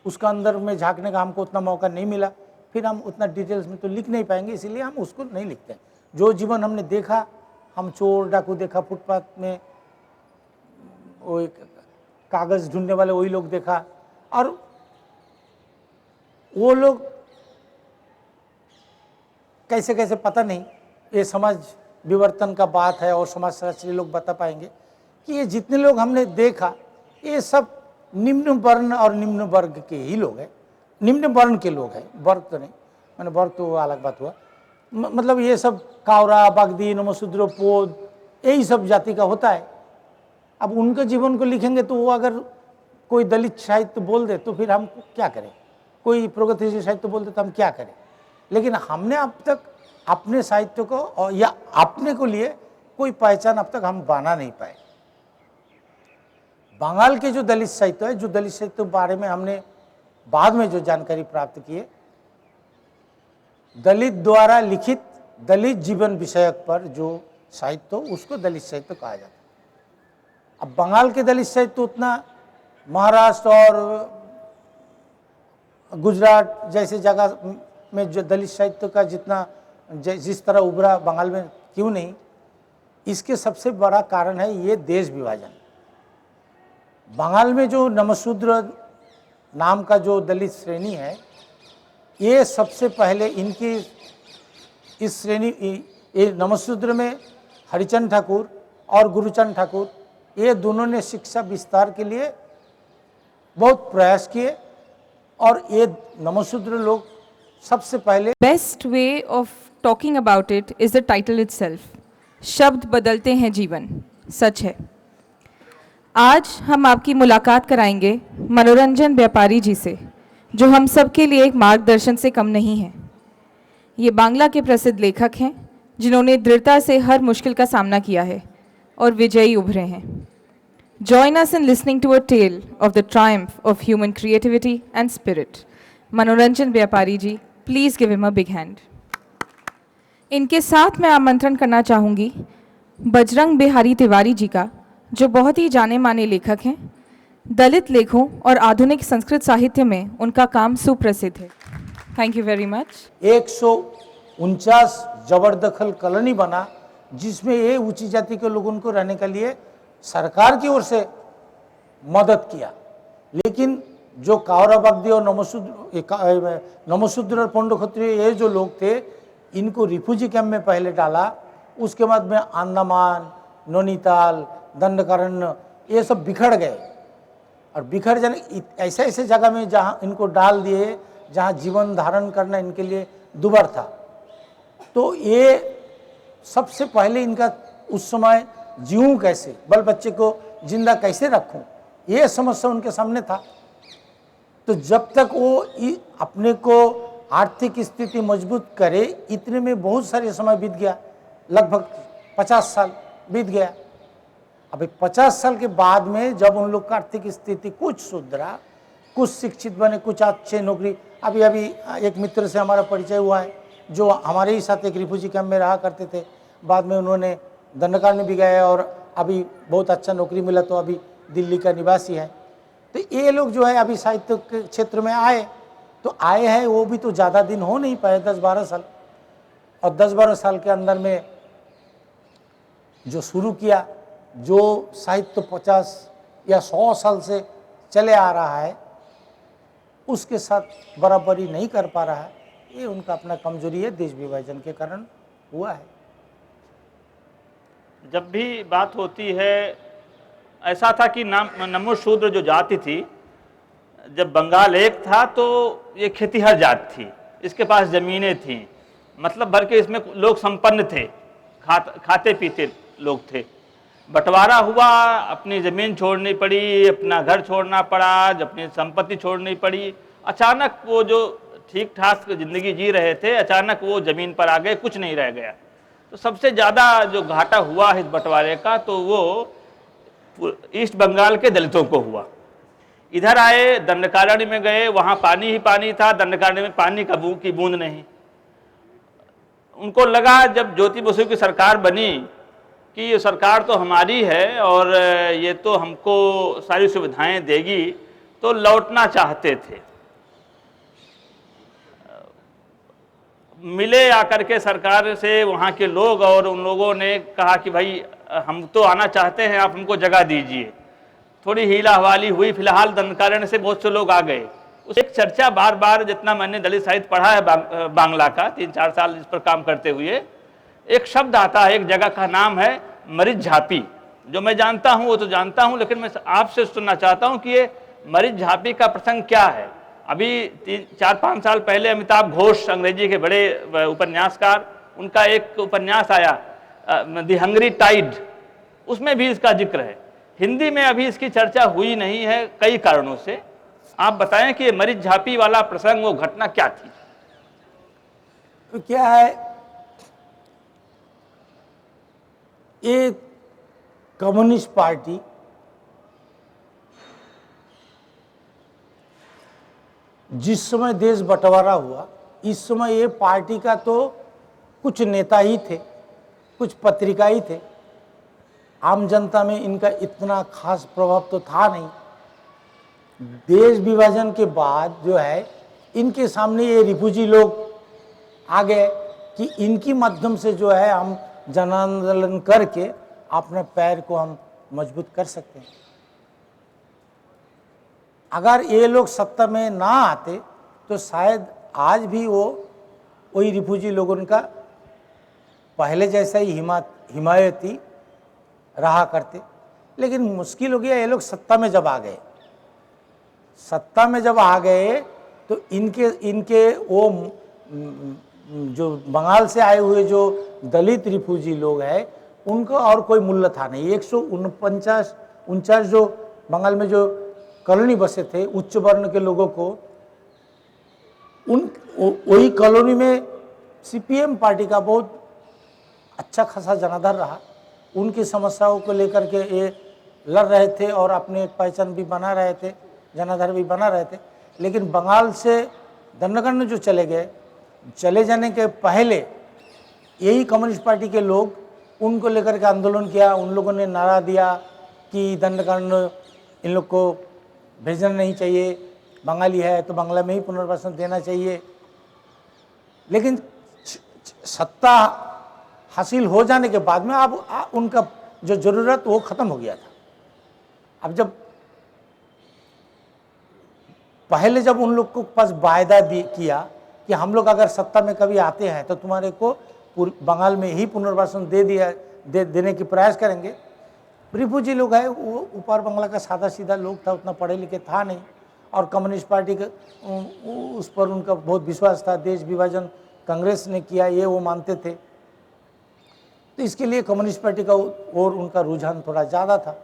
उसका अंदर में झांकने का हमको उतना मौका नहीं मिला, फिर हम उतना डिटेल्स में तो लिख नहीं पाएंगे, इसीलिए हम उसको नहीं लिखते। जो जीवन हमने देखा, हम चोर डाकू देखा, फुटपाथ में वो एक कागज़ ढूंढने वाले वही लोग देखा, और वो लोग कैसे कैसे पता नहीं, ये समाज विवर्तन का बात है और समाजशास्त्री लोग बता पाएंगे कि ये जितने लोग हमने देखा ये सब निम्न वर्ण और निम्न वर्ग के ही लोग हैं, निम्न वर्ण के लोग हैं, वर्ग तो नहीं, मैंने वर्ग तो अलग बात हुआ, मतलब ये सब कावरा, बागदी, नमशूद्र, पोद, यही सब जाति का होता है। अब उनके जीवन को लिखेंगे तो वो अगर कोई दलित साहित्य बोल दे तो फिर हम क्या करें, कोई प्रगतिशील साहित्य बोल दे तो हम क्या करें। लेकिन हमने अब तक अपने साहित्य को या अपने को लिए कोई पहचान अब तक हम बना नहीं पाए। बंगाल के जो दलित साहित्य है, जो दलित साहित्य के बारे में हमने बाद में जो जानकारी प्राप्त की है, दलित द्वारा लिखित दलित जीवन विषयक पर जो साहित्य हो उसको दलित साहित्य कहा जाता है। अब बंगाल के दलित साहित्य उतना महाराष्ट्र और गुजरात जैसे जगह में जो दलित साहित्य का जितना जिस तरह उभरा बंगाल में क्यों नहीं, इसके सबसे बड़ा कारण है ये देश विभाजन। बंगाल में जो नमशूद्र नाम का जो दलित श्रेणी है, ये सबसे पहले इनकी इस श्रेणी ये नमशूद्र में हरिचंद ठाकुर और गुरुचंद ठाकुर, ये दोनों ने शिक्षा विस्तार के लिए बहुत प्रयास किए और ये नमशूद्र लोग सबसे पहले। Best way of talking about it is the title itself, शब्द बदलते हैं जीवन, सच है। आज हम आपकी मुलाकात कराएंगे मनोरंजन व्यापारी जी से, जो हम सब के लिए एक मार्गदर्शन से कम नहीं है। ये बांग्ला के प्रसिद्ध लेखक हैं जिन्होंने दृढ़ता से हर मुश्किल का सामना किया है और विजयी उभरे हैं। Join us in listening to a tale of the triumph of human creativity and spirit. मनोरंजन व्यापारी जी, please give him a big hand. इनके साथ मैं आमंत्रण करना चाहूँगी बजरंग बिहारी तिवारी जी का, जो बहुत ही जाने माने लेखक हैं। दलित लेखों और आधुनिक संस्कृत साहित्य में उनका काम सुप्रसिद्ध है। Thank you very much. 149 जबरदखल कॉलोनी बना, जिसमें ये ऊंची जाति के लोगों को रहने के लिए सरकार की ओर से मदद किया। लेकिन जो कावरा बागदी और नमशूद्र और पोंडो क्षत्रिय ये जो लोग थे, इनको रिफ्यूजी कैंप में पहले डाला। उसके बाद में अंडमान, नैनीताल, दंडकारण्य ये सब बिखर गए और बिखर जाने ऐसे ऐसे जगह में जहाँ इनको डाल दिए जहाँ जीवन धारण करना इनके लिए दुभर था। तो ये सबसे पहले इनका उस समय जीऊँ कैसे, बाल बच्चे को जिंदा कैसे रखूं, ये समस्या उनके सामने था। तो जब तक वो अपने को आर्थिक स्थिति मजबूत करे, इतने में बहुत सारे समय बीत गया, लगभग 50 साल बीत गया। अभी 50 साल के बाद में जब उन लोग का आर्थिक स्थिति कुछ सुधरा, कुछ शिक्षित बने, कुछ अच्छे नौकरी। अभी अभी एक मित्र से हमारा परिचय हुआ है जो हमारे ही साथ एक रिफ्यूजी कैंप में रहा करते थे, बाद में उन्होंने दंडकारण्य भी गए और अभी बहुत अच्छा नौकरी मिला, तो अभी दिल्ली का निवासी है। तो ये लोग जो है अभी साहित्य के क्षेत्र में आए, तो आए हैं वो भी तो ज़्यादा दिन हो नहीं पाए, 10-12 साल। और 10-12 साल के अंदर में जो शुरू किया, जो साहित्य 50 या 100 साल से चले आ रहा है, उसके साथ बराबरी नहीं कर पा रहा है। ये उनका अपना कमजोरी है, देश विभाजन के कारण हुआ है। जब भी बात होती है, ऐसा था कि नमशूद्र जो जाति थी, जब बंगाल एक था तो ये खेतीहर जात थी, इसके पास ज़मीनें थीं, मतलब भर के इसमें लोग संपन्न थे, खाते पीते लोग थे। बंटवारा हुआ, अपनी ज़मीन छोड़नी पड़ी, अपना घर छोड़ना पड़ा, अपनी संपत्ति छोड़नी पड़ी। अचानक वो जो ठीक ठाक ज़िंदगी जी रहे थे, अचानक वो ज़मीन पर आ गए, कुछ नहीं रह गया। तो सबसे ज़्यादा जो घाटा हुआ इस बंटवारे का, तो वो ईस्ट बंगाल के दलितों को हुआ। इधर आए, दंडकारण्य में गए, वहाँ पानी ही पानी था, दंडकारण्य में पानी की बूंद नहीं। उनको लगा जब ज्योति बसु की सरकार बनी कि ये सरकार तो हमारी है और ये तो हमको सारी सुविधाएं देगी, तो लौटना चाहते थे। मिले आकर के सरकार से वहाँ के लोग, और उन लोगों ने कहा कि भाई हम तो आना चाहते हैं, आप हमको जगह दीजिए। थोड़ी हीला हवाली हुई, फिलहाल दंडकारण्य से बहुत से लोग आ गए। उस एक चर्चा बार बार, जितना मैंने दलित साहित्य पढ़ा है बांग्ला का 3-4 साल इस पर काम करते हुए, एक शब्द आता है, एक जगह का नाम है मरीज झापी। जो मैं जानता हूँ वो तो जानता हूँ, लेकिन मैं आपसे सुनना चाहता हूँ कि ये मरीज झापी का प्रसंग क्या है। अभी 3-4-5 साल पहले अमिताभ घोष, अंग्रेजी के बड़े उपन्यासकार, उनका एक उपन्यास आया द हंग्री टाइड, उसमें भी इसका जिक्र है। हिंदी में अभी इसकी चर्चा हुई नहीं है कई कारणों से। आप बताएं कि ये मरीज झापी वाला प्रसंग, वो घटना क्या थी? तो क्या है, ये कम्युनिस्ट पार्टी जिस समय देश बंटवारा हुआ, इस समय ये पार्टी का तो कुछ नेता ही थे, कुछ पत्रिका ही थे, आम जनता में इनका इतना खास प्रभाव तो था नहीं। देश विभाजन के बाद जो है, इनके सामने ये रिफ्यूजी लोग आ गए कि इनकी माध्यम से जो है हम जन आंदोलन करके अपने पैर को हम मजबूत कर सकते हैं। अगर ये लोग सत्ता में ना आते तो शायद आज भी वो वही रिफ्यूजी लोगों का पहले जैसा ही हिमायती रहा करते। लेकिन मुश्किल हो गया, ये लोग सत्ता में जब आ गए, सत्ता में जब आ गए तो इनके वो जो बंगाल से आए हुए जो दलित रिफ्यूजी लोग हैं उनको और कोई मूल्य था नहीं। 149 जो बंगाल में जो कॉलोनी बसे थे उच्च वर्ण के लोगों को, वही कॉलोनी में सीपीएम पार्टी का बहुत अच्छा खासा जनाधार रहा। उनकी समस्याओं को लेकर के ये लड़ रहे थे और अपनी एक पहचान भी बना रहे थे, जनाधार भी बना रहे थे। लेकिन बंगाल से दंडकर्ण जो चले गए, चले जाने के पहले यही कम्युनिस्ट पार्टी के लोग उनको लेकर के आंदोलन किया। उन लोगों ने नारा दिया कि दंडकर्ण इन लोग को भेजना नहीं चाहिए, बंगाली है तो बांग्ला में ही पुनर्वासन देना चाहिए। लेकिन सत्ता हासिल हो जाने के बाद में अब उनका जो ज़रूरत वो ख़त्म हो गया था। अब जब पहले जब उन लोग को पास वायदा किया कि हम लोग अगर सत्ता में कभी आते हैं तो तुम्हारे को बंगाल में ही पुनर्वासन देने की प्रयास करेंगे। रिफ्यूजी लोग है वो ऊपर बंगला का सादा सीधा लोग था, उतना पढ़े लिखे था नहीं, और कम्युनिस्ट पार्टी का उस पर उनका बहुत विश्वास था। देश विभाजन कांग्रेस ने किया ये वो मानते थे, तो इसके लिए कम्युनिस्ट पार्टी का और उनका रुझान थोड़ा ज़्यादा था।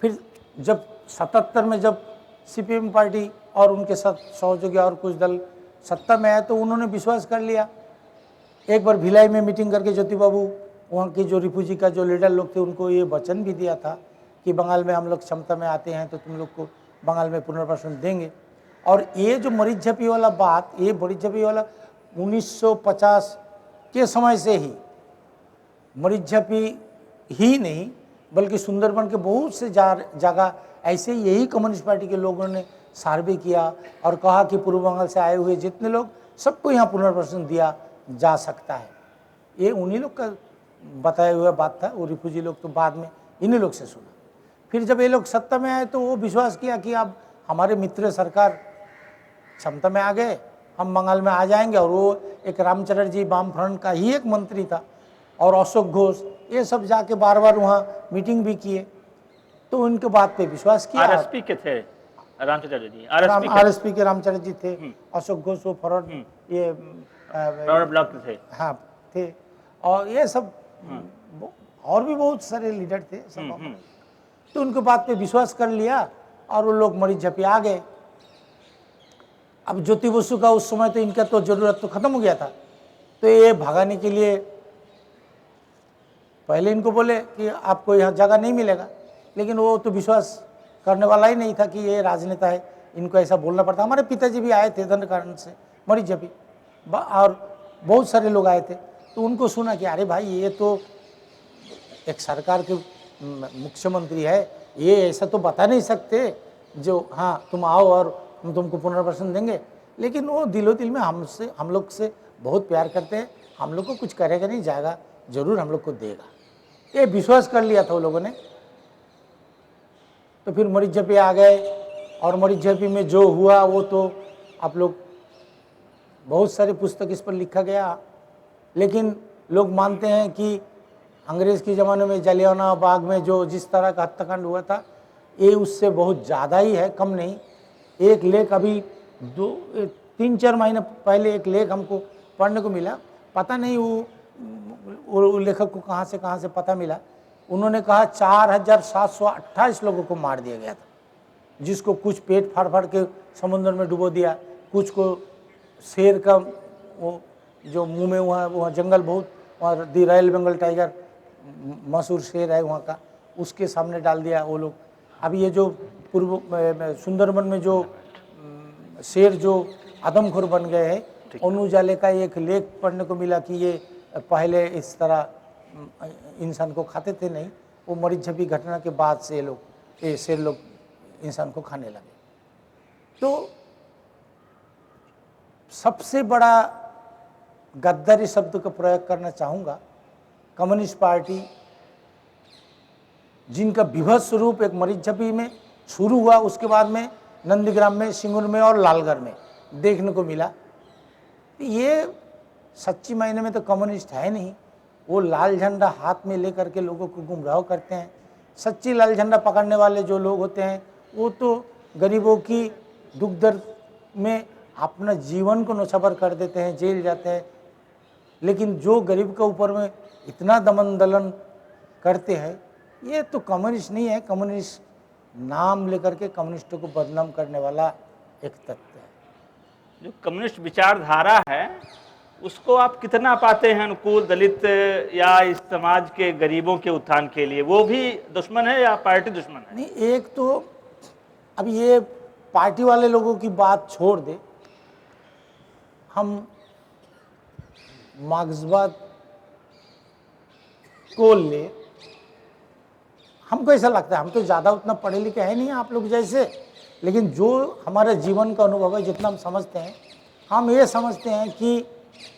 फिर जब 77 में जब सीपीएम पार्टी और उनके साथ सहयोगी और कुछ दल सत्ता में आए तो उन्होंने विश्वास कर लिया। एक बार भिलाई में मीटिंग करके ज्योति बाबू वहाँ के जो रिफ्यूजी का जो लीडर लोग थे उनको ये वचन भी दिया था कि बंगाल में हम लोग क्षमता में आते हैं तो तुम लोग को बंगाल में पुनर्वासन देंगे। और ये जो मरीज झपी वाला बात, ये मरीज झपी वाला 1950 के समय से ही, मरीज झपी ही नहीं बल्कि सुंदरबन के बहुत से जगह ऐसे यही कम्युनिस्ट पार्टी के लोगों ने सर्वे किया और कहा कि पूर्व बंगाल से आए हुए जितने लोग सबको यहाँ पुनर्वासन दिया जा सकता है। ये उन्हीं लोग का बताया हुआ बात था। वो रिफ्यूजी लोग तो बाद में इन्हीं लोग से सुना। फिर जब ये लोग सत्ता में आए तो वो विश्वास किया कि अब हमारे मित्र सरकार क्षमता में आ गए, हम बंगाल में आ जाएंगे। और वो एक रामचरण जी वाम फ्रंट का ही एक मंत्री था और अशोक घोष, ये सब जाके बार बार वहाँ मीटिंग भी किए, तो उनके बात पे विश्वास किया। आरएसपी के थे रामचंद्र जी, आरएसपी के रामचरण जी थे, अशोक घोष वो फॉरवर्ड ये ब्लॉक थे, हाँ थे, और ये सब और भी बहुत सारे लीडर थे सब। तो उनके बात पे विश्वास कर लिया और वो लोग मरीज झपी आ गए। अब ज्योति बसु का उस समय तो इनका तो जरूरत तो खत्म हो गया था, तो ये भगाने के लिए पहले इनको बोले कि आपको यहाँ जगह नहीं मिलेगा, लेकिन वो तो विश्वास करने वाला ही नहीं था कि ये राजनेता है, इनको ऐसा बोलना पड़ता। हमारे पिताजी भी आए थे दंडकारण से मरीज झपी, और बहुत सारे लोग आए थे, तो उनको सुना कि अरे भाई ये तो एक सरकार के मुख्यमंत्री है, ये ऐसा तो बता नहीं सकते जो हाँ तुम आओ और हम तुमको पुनर्वासन देंगे। लेकिन वो दिलो दिल में हम लोग से बहुत प्यार करते हैं, हम लोग को कुछ करेगा नहीं, जाएगा जरूर हम लोग को देगा, ये विश्वास कर लिया था वो लोगों ने। तो फिर मरीज झपी आ गए, और मरीज झपी में जो हुआ वो तो आप लोग बहुत सारे पुस्तक इस पर लिखा गया। लेकिन लोग मानते हैं कि अंग्रेज़ के ज़माने में जलियांवाला बाग में जो जिस तरह का हत्याकांड हुआ था ये उससे बहुत ज़्यादा ही है, कम नहीं। एक लेख अभी 3-4 महीने पहले एक लेख हमको पढ़ने को मिला, पता नहीं वो लेखक को कहाँ से पता मिला। उन्होंने कहा 4728 लोगों को मार दिया गया था, जिसको कुछ पेट फाड़ के समुद्र में डुबो दिया, कुछ को शेर का वो जो मुंह में वहाँ जंगल बहुत, और दी रॉयल बंगाल टाइगर मशहूर शेर है वहाँ का, उसके सामने डाल दिया वो लोग। अब ये जो पूर्व सुंदरबन में जो शेर जो आदमखोर बन गए हैं, अनु उजाले का एक लेख पढ़ने को मिला कि ये पहले इस तरह इंसान को खाते थे नहीं, वो मरीज झपी घटना के बाद से ये शेर लोग इंसान को खाने लगे। तो सबसे बड़ा गद्दारी शब्द का प्रयोग करना चाहूँगा। कम्युनिस्ट पार्टी जिनका विभत्स रूप एक मरीचझपी में शुरू हुआ, उसके बाद में नंदीग्राम में, सिंगुर में और लालगढ़ में देखने को मिला। ये सच्ची मायने में तो कम्युनिस्ट है नहीं, वो लाल झंडा हाथ में लेकर के लोगों को गुमराह करते हैं। सच्ची लाल झंडा पकड़ने वाले जो लोग होते हैं वो तो गरीबों की दुख दर्द में अपना जीवन को नौछावर कर देते हैं, जेल जाते हैं। लेकिन जो गरीब के ऊपर में इतना दमन दलन करते हैं, ये तो कम्युनिस्ट नहीं है। कम्युनिस्ट नाम लेकर के कम्युनिस्टों को बदनाम करने वाला एक तत्व है। जो कम्युनिस्ट विचारधारा है उसको आप कितना पाते हैं अनुकूल दलित या इस समाज के गरीबों के उत्थान के लिए? वो भी दुश्मन है या पार्टी दुश्मन है? नहीं, एक तो अब ये पार्टी वाले लोगों की बात छोड़ दे, हम मार्क्सवाद को ले, हमको ऐसा लगता है, हम तो ज़्यादा उतना पढ़े लिखे है नहीं आप लोग जैसे, लेकिन जो हमारे जीवन का अनुभव है, जितना हम समझते हैं, हम ये समझते हैं कि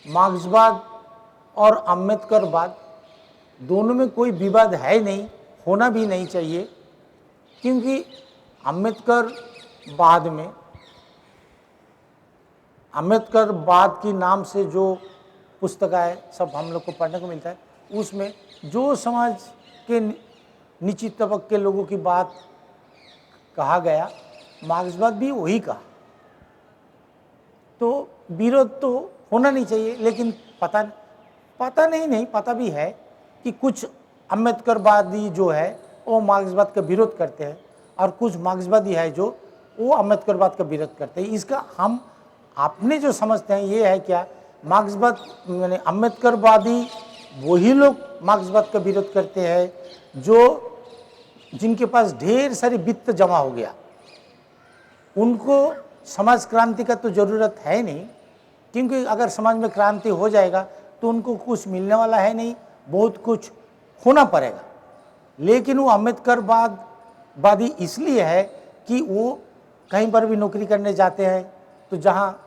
मार्क्सवाद और अम्बेडकरवाद दोनों में कोई विवाद है नहीं, होना भी नहीं चाहिए। क्योंकि अम्बेडकरवाद में, अम्बेडकरवाद की नाम से जो पुस्तकें सब हम लोग को पढ़ने को मिलता है, उसमें जो समाज के निश्चित तबके के लोगों की बात कहा गया, मार्क्सवाद भी वही कहा। तो विरोध तो होना नहीं चाहिए, लेकिन पता पता भी है कि कुछ अम्बेडकरवादी जो है वो मार्क्सवाद का विरोध करते हैं और कुछ मार्क्सवादी है जो वो अम्बेडकरवाद का विरोध करते हैं। इसका हम अपने जो समझते हैं ये है क्या, मार्क्सवाद यानी अम्बेडकरवादी वही लोग मार्क्सवाद का विरोध करते हैं जो जिनके पास ढेर सारी वित्त जमा हो गया। उनको समाज क्रांति का तो ज़रूरत है नहीं, क्योंकि अगर समाज में क्रांति हो जाएगा तो उनको कुछ मिलने वाला है नहीं, बहुत कुछ होना पड़ेगा। लेकिन वो अम्बेडकरवादी इसलिए है कि वो कहीं पर भी नौकरी करने जाते हैं तो जहाँ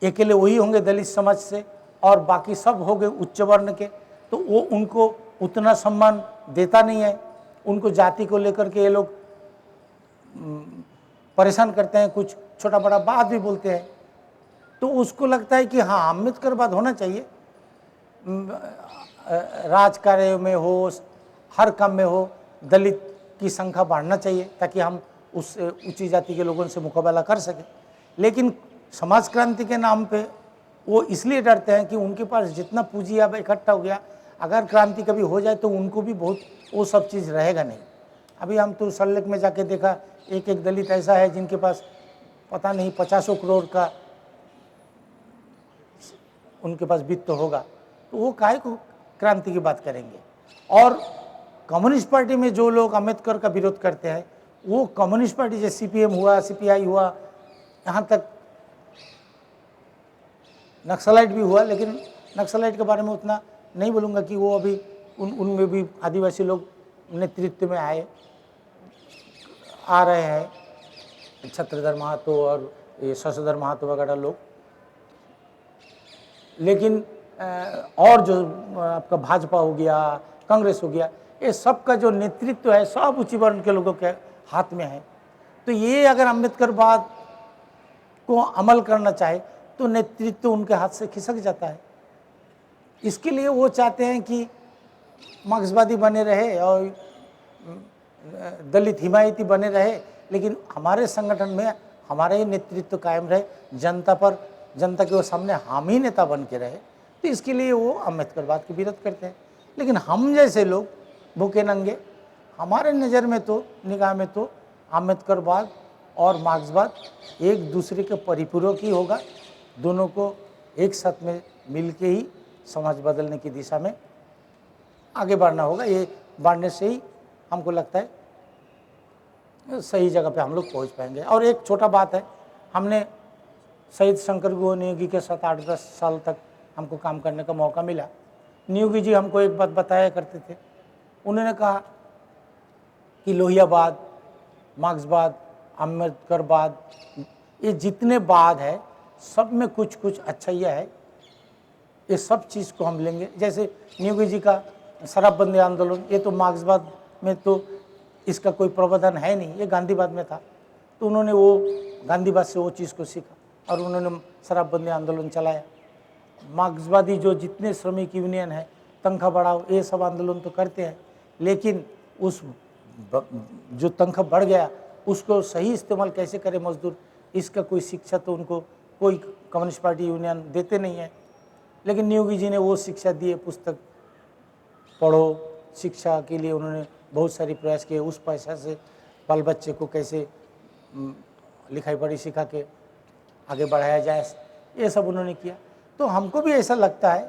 अकेले वही होंगे दलित समाज से और बाकी सब हो गए उच्च वर्ण के, तो वो उनको उतना सम्मान देता नहीं है। उनको जाति को लेकर के ये लोग परेशान करते हैं, कुछ छोटा बड़ा बात भी बोलते हैं। तो उसको लगता है कि हाँ, अम्बेडकरवाद होना चाहिए, राज कार्य में हो, हर काम में हो, दलित की संख्या बढ़ना चाहिए ताकि हम उस ऊंची जाति के लोगों से मुकाबला कर सकें। लेकिन समाज क्रांति के नाम पे वो इसलिए डरते हैं कि उनके पास जितना पूंजी अब इकट्ठा हो गया, अगर क्रांति कभी हो जाए तो उनको भी बहुत वो सब चीज़ रहेगा नहीं। अभी हम तो सल्लेक में जाके देखा, एक एक दलित ऐसा है जिनके पास पता नहीं 50 करोड़ का उनके पास वित्त होगा, तो वो काहे को क्रांति की बात करेंगे। और कम्युनिस्ट पार्टी में जो लोग अम्बेडकर का विरोध करते हैं, वो कम्युनिस्ट पार्टी जैसे सीपीएम हुआ, सीपीआई हुआ, यहाँ तक नक्सलाइट भी हुआ, लेकिन नक्सलाइट के बारे में उतना नहीं बोलूँगा कि वो अभी उनमें भी आदिवासी लोग नेतृत्व में आ रहे हैं, छत्रधर महतो और ये शशधर महतो वगैरह लोग। लेकिन और जो आपका भाजपा हो गया, कांग्रेस हो गया, ये सब का जो नेतृत्व है सब उच्च वर्ण के लोगों के हाथ में है। तो ये अगर अम्बेडकरवाद को अमल करना चाहे तो नेतृत्व उनके हाथ से खिसक जाता है। इसके लिए वो चाहते हैं कि मार्क्सवादी बने रहे और दलित हिमायती बने रहे, लेकिन हमारे संगठन में हमारा ही नेतृत्व कायम रहे, जनता के वो सामने हम ही नेता बन के रहे। तो इसके लिए वो अम्बेडकरवाद के विरोध करते हैं। लेकिन हम जैसे लोग भूखे नंगे, हमारे नज़र में तो, निगाह में तो अम्बेडकरवाद और मार्क्सवाद एक दूसरे के परिपूरक ही होगा। दोनों को एक साथ में मिल के ही समाज बदलने की दिशा में आगे बढ़ना होगा। ये बढ़ने से ही हमको लगता है सही जगह पे हम लोग पहुंच पाएंगे। और एक छोटा बात है, हमने शहीद शंकर गुह नियोगी के साथ 8-10 साल तक हमको काम करने का मौका मिला। नियोगी जी हमको एक बात बताया करते थे, उन्होंने कहा कि लोहियावाद, मार्क्सवाद, अम्बेडकरवाद, ये जितने वाद है सब में कुछ कुछ अच्छाइयाँ है। ये सब चीज़ को हम लेंगे। जैसे नेहरू जी का शराबबंदी आंदोलन, ये तो मार्क्सवाद में तो इसका कोई प्रावधान है नहीं, ये गांधीवाद में था। तो उन्होंने वो गांधीवाद से वो चीज़ को सीखा और उन्होंने शराबबंदी आंदोलन चलाया। मार्क्सवादी जो जितने श्रमिक यूनियन है, तनख्वाह बढ़ाओ, ये सब आंदोलन तो करते हैं, लेकिन उस जो तनख्वाह बढ़ गया उसको सही इस्तेमाल कैसे करे मजदूर, इसका कोई शिक्षा तो उनको कोई कम्युनिस्ट पार्टी यूनियन देते नहीं है। लेकिन नेहरू जी ने वो शिक्षा दी है, पुस्तक पढ़ो, शिक्षा के लिए उन्होंने बहुत सारी प्रयास किए। उस पैसा से बाल बच्चे को कैसे लिखाई पढ़ी सिखा के आगे बढ़ाया जाए, ये सब उन्होंने किया। तो हमको भी ऐसा लगता है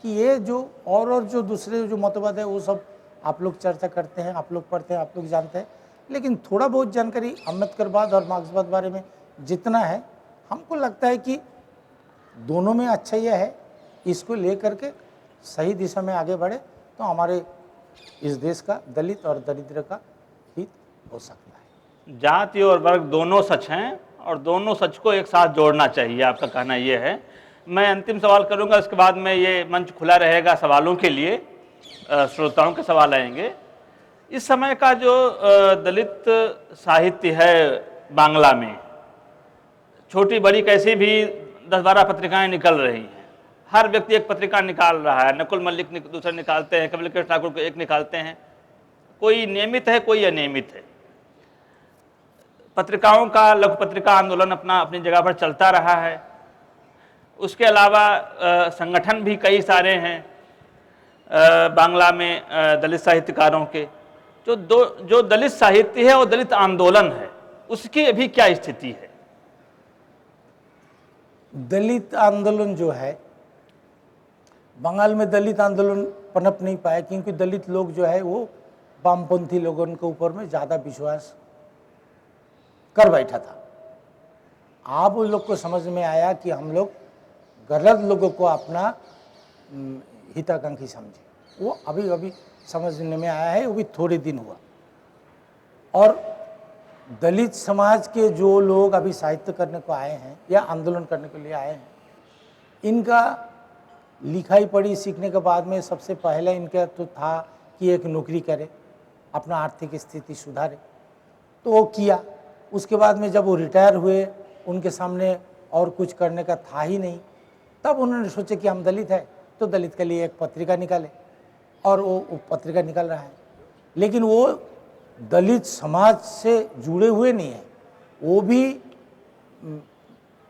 कि ये जो और जो दूसरे जो मतवाद है वो सब आप लोग चर्चा करते हैं, आप लोग पढ़ते हैं, आप लोग जानते हैं, लेकिन थोड़ा बहुत जानकारी अम्बेडकरवाद और मार्क्सवाद बारे में जितना है, हमको लगता है कि दोनों में अच्छा यह है, इसको ले करके सही दिशा में आगे बढ़े तो हमारे इस देश का दलित और दरिद्र का हित हो सकता है। जाति और वर्ग दोनों सच हैं और दोनों सच को एक साथ जोड़ना चाहिए, आपका कहना ये है। मैं अंतिम सवाल करूंगा, इसके बाद में ये मंच खुला रहेगा सवालों के लिए, श्रोताओं के सवाल आएंगे। इस समय का जो दलित साहित्य है बांग्ला में, छोटी बड़ी कैसी भी 10-12 पत्रिकाएं निकल रही हैं, हर व्यक्ति एक पत्रिका निकाल रहा है। नकुल मल्लिक दूसरे निकालते हैं, कमल कृष्ण ठाकुर को एक निकालते हैं, कोई नियमित है कोई अनियमित है। पत्रिकाओं का लघु पत्रिका आंदोलन अपनी जगह पर चलता रहा है। उसके अलावा संगठन भी कई सारे हैं बांग्ला में दलित साहित्यकारों के। जो दलित साहित्य है और दलित आंदोलन है, उसकी अभी क्या स्थिति है? दलित आंदोलन जो है, बंगाल में दलित आंदोलन पनप नहीं पाया क्योंकि दलित लोग जो है वो वामपंथी लोगों के ऊपर में ज़्यादा विश्वास कर बैठा था। आप उन लोग को समझ में आया कि हम लोग गलत लोगों को अपना हिताकांक्षी समझे, वो अभी अभी समझने में आया है, वो भी थोड़े दिन हुआ। और दलित समाज के जो लोग अभी साहित्य करने को आए हैं या आंदोलन करने के लिए आए हैं, इनका लिखाई पढ़ी सीखने के बाद में सबसे पहले इनका तो था कि एक नौकरी करे, अपना आर्थिक स्थिति सुधारे, तो वो किया। उसके बाद में जब वो रिटायर हुए, उनके सामने और कुछ करने का था ही नहीं, तब उन्होंने सोचा कि हम दलित है तो दलित के लिए एक पत्रिका निकाले, और वो पत्रिका निकल रहा है। लेकिन वो दलित समाज से जुड़े हुए नहीं है, वो भी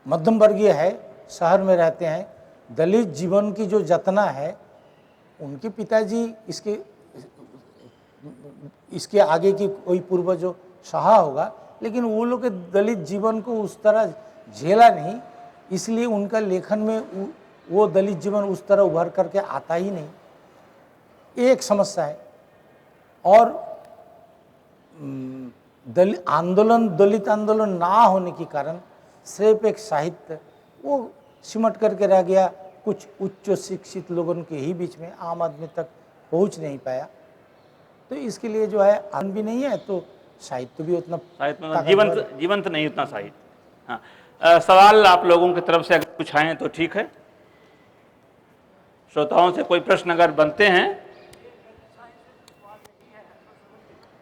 मध्यम वर्गीय है, शहर में रहते हैं। दलित जीवन की जो जतना है, उनके पिताजी इसके आगे की कोई पूर्वजों सहा होगा, लेकिन वो लोग के दलित जीवन को उस तरह झेला नहीं, इसलिए उनका लेखन में वो दलित जीवन उस तरह उभर करके आता ही नहीं, एक समस्या है। और दलित आंदोलन ना होने के कारण सिर्फ एक साहित्य वो सिमट करके रह गया, कुछ उच्च शिक्षित लोगों के ही बीच में, आम आदमी तक पहुंच नहीं पाया। तो इसके लिए जो है आन भी नहीं है, तो साहित्य भी उतना जीवंत नहीं उतना साहित्य। हाँ, सवाल आप लोगों की तरफ से अगर कुछ आए तो ठीक है, श्रोताओं से कोई प्रश्न अगर बनते हैं।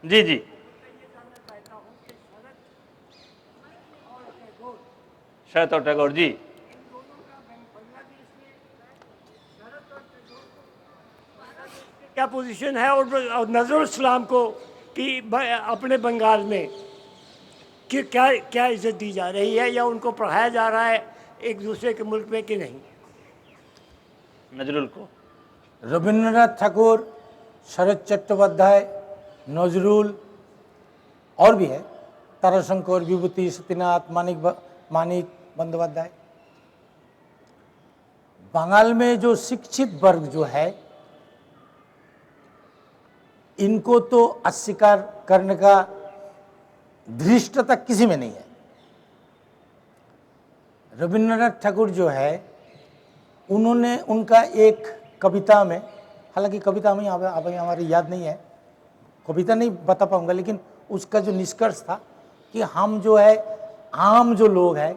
जी जी, शरद और टैगोर जी, क्या पोजीशन है और नजरुल इस्लाम को कि अपने बंगाल में कि क्या इज्जत दी जा रही है या उनको पढ़ाया जा रहा है एक दूसरे के मुल्क में कि नहीं? नजरुल को रविंद्रनाथ ठाकुर, शरद चट्टोपाध्याय, नजरुल और भी है, ताराशंकर, विभूति सत्यनाथ, मानिक बंदोपाध्याय। बंगाल में जो शिक्षित वर्ग जो है, इनको तो अस्वीकार करने का धृष्टता किसी में नहीं है। रविंद्रनाथ ठाकुर जो है, उन्होंने उनका एक कविता में, हालांकि कविता में अभी हमारी याद नहीं है, कविता नहीं बता पाऊंगा, लेकिन उसका जो निष्कर्ष था कि हम जो है आम जो लोग हैं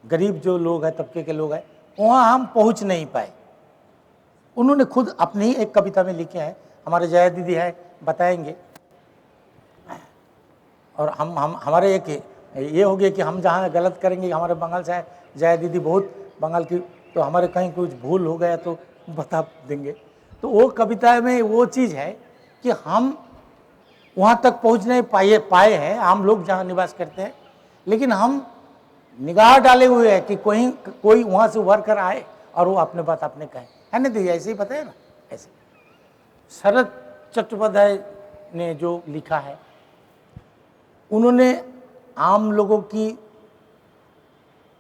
गरीब जो लोग हैं, तबके के लोग हैं, वहाँ हम पहुँच नहीं पाए। उन्होंने खुद अपनी ही एक कविता में लिखे हैं, हमारे जया दीदी है, बताएंगे। और हम हमारे एक ये हो गया कि हम जहाँ गलत करेंगे, हमारे बंगाल से है जया दीदी, बहुत बंगाल की, तो हमारे कहीं कुछ भूल हो गया तो बता देंगे। तो वो कविता में वो चीज़ है कि हम वहाँ तक पहुँच नहीं पाए हैं, हम लोग जहाँ निवास करते हैं, लेकिन हम निगाह डाले हुए हैं कि कोई वहाँ से उभर कर आए और वो अपने बात अपने कहे, है ना दीदी? ऐसे ही पता है ना? ऐसे शरद चट्टोपाध्याय ने जो लिखा है, उन्होंने आम लोगों की,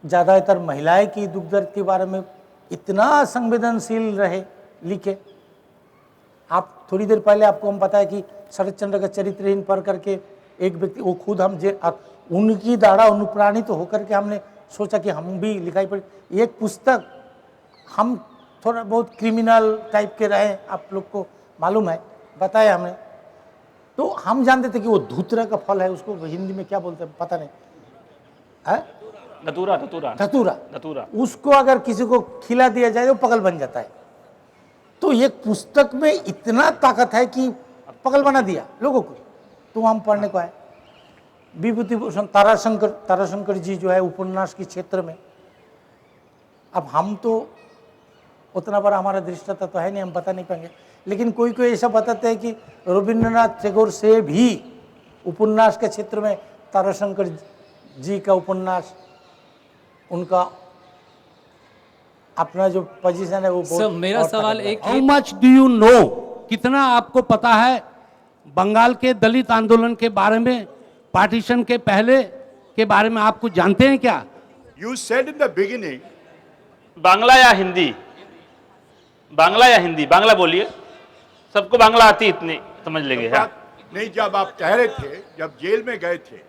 ज़्यादातर महिलाएं की दुख दर्द के बारे में इतना संवेदनशील रहे, लिखे। आप थोड़ी देर पहले आपको हम पता है कि शरद चंद्र का चरित्रहीन पढ़ करके एक व्यक्ति, वो खुद हम उनकी दाढ़ा अनुप्राणित होकर के हमने सोचा कि हम भी लिखाई पढ़ी एक पुस्तक। हम थोड़ा बहुत क्रिमिनल टाइप के रहे, आप लोग को मालूम है, बताया हमने। तो हम जानते थे कि वो धूतरा का फल है, उसको हिंदी में क्या बोलते हैं पता नहीं है, धतूरा धतूरा धतूरा। धतूरा। उसको अगर किसी को खिला दिया जाए तो पागल बन जाता है। तो ये पुस्तक में इतना ताकत है कि पागल बना दिया लोगों को। तो हम पढ़ने को आए। विभूति भूषण ताराशंकर जी जो है उपन्यास के क्षेत्र में, अब हम तो उतना बड़ा हमारा दृष्टता तो है नहीं, हम बता नहीं पाएंगे, लेकिन कोई कोई ऐसा बताते हैं कि रविंद्रनाथ टैगोर से भी उपन्यास के क्षेत्र में ताराशंकर जी का उपन्यास, उनका अपना जो पोजीशन है वो बहुत। सर मेरा सवाल एक how much do you know, कितना आपको पता है बंगाल के दलित आंदोलन के बारे में, पार्टीशन के पहले के बारे में आप कुछ जानते हैं क्या? You said in the beginning, Bangla या हिंदी? बांग्ला या हिंदी? बांग्ला बोलिए, सबको बांग्ला आती, इतनी समझ लेंगे। हाँ। नहीं, जब आप कह रहे थे, जब जेल में गए थे,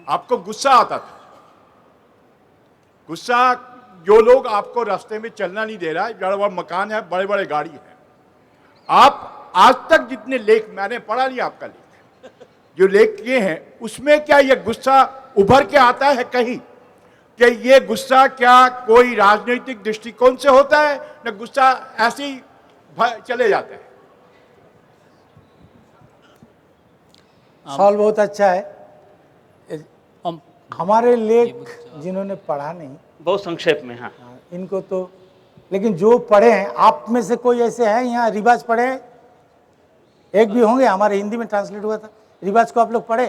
आपको गुस्सा आता था। गुस्सा, जो लोग आपको रास्ते में चलना नहीं दे रहा है, बड़ा बड़ा मकान है, बड़े बड़े गाड़ी है। आप आज तक जितने लेख, मैंने पढ़ा नहीं आपका लेख, जो लेख किए हैं, उसमें क्या ये गुस्सा उभर के आता है कहीं कि ये गुस्सा क्या कोई राजनीतिक दृष्टिकोण से होता है, न गुस्सा ऐसे ही चले जाता है? सवाल बहुत अच्छा है। हमारे लेख जिन्होंने पढ़ा नहीं, बहुत संक्षेप में। हाँ, इनको तो, लेकिन जो पढ़े हैं, आप में से कोई ऐसे हैं यहाँ रिवाज पढ़े हैं? एक भी होंगे, हमारे हिंदी में ट्रांसलेट हुआ था रिवाज को, आप लोग पढ़े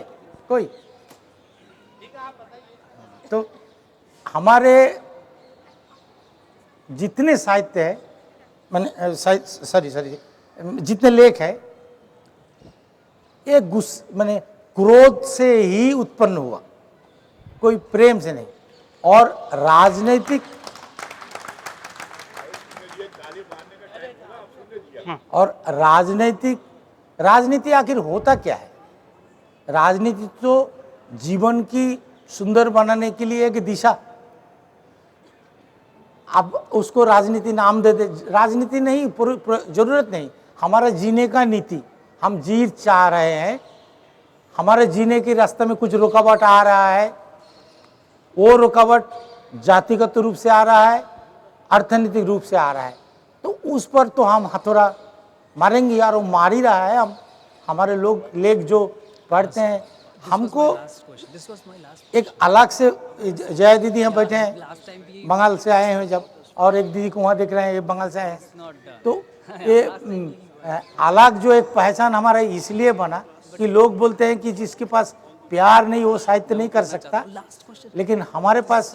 कोई? तो हमारे जितने साहित्य है, मैंने सॉरी जितने लेख है, एक मैंने क्रोध से ही उत्पन्न हुआ, कोई प्रेम से नहीं। और राजनीति आखिर होता क्या है? राजनीति तो जीवन की सुंदर बनाने के लिए एक दिशा, अब उसको राजनीति नाम दे दे, राजनीति नहीं, जरूरत नहीं। हमारा जीने का नीति, हम जी चाह रहे हैं, हमारे जीने के रास्ते में कुछ रुकावट आ रहा है, वो रुकावट जातिगत रूप से आ रहा है, अर्थनीतिक रूप से आ रहा है, तो उस पर तो हम हथौड़ा मारेंगे यार, वो मार ही रहा है। हम हमारे लोग लेख जो पढ़ते हैं, हमको एक अलग से, जया दीदी हम बैठे हैं, बंगाल से आए हैं जब, और एक दीदी को वहाँ देख रहे हैं, ये बंगाल से आए हैं, तो ये अलग जो एक पहचान हमारा इसलिए बना कि लोग बोलते हैं कि जिसके पास प्यार नहीं वो साहित्य नहीं कर सकता, लेकिन हमारे पास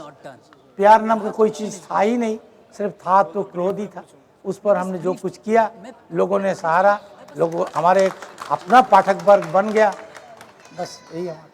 प्यार नाम का कोई चीज़ था ही नहीं, सिर्फ था तो क्रोध ही था। उस पर हमने जो कुछ किया, लोगों ने सहारा, लोगों हमारे अपना पाठक वर्ग बन गया, बस यही हमारा।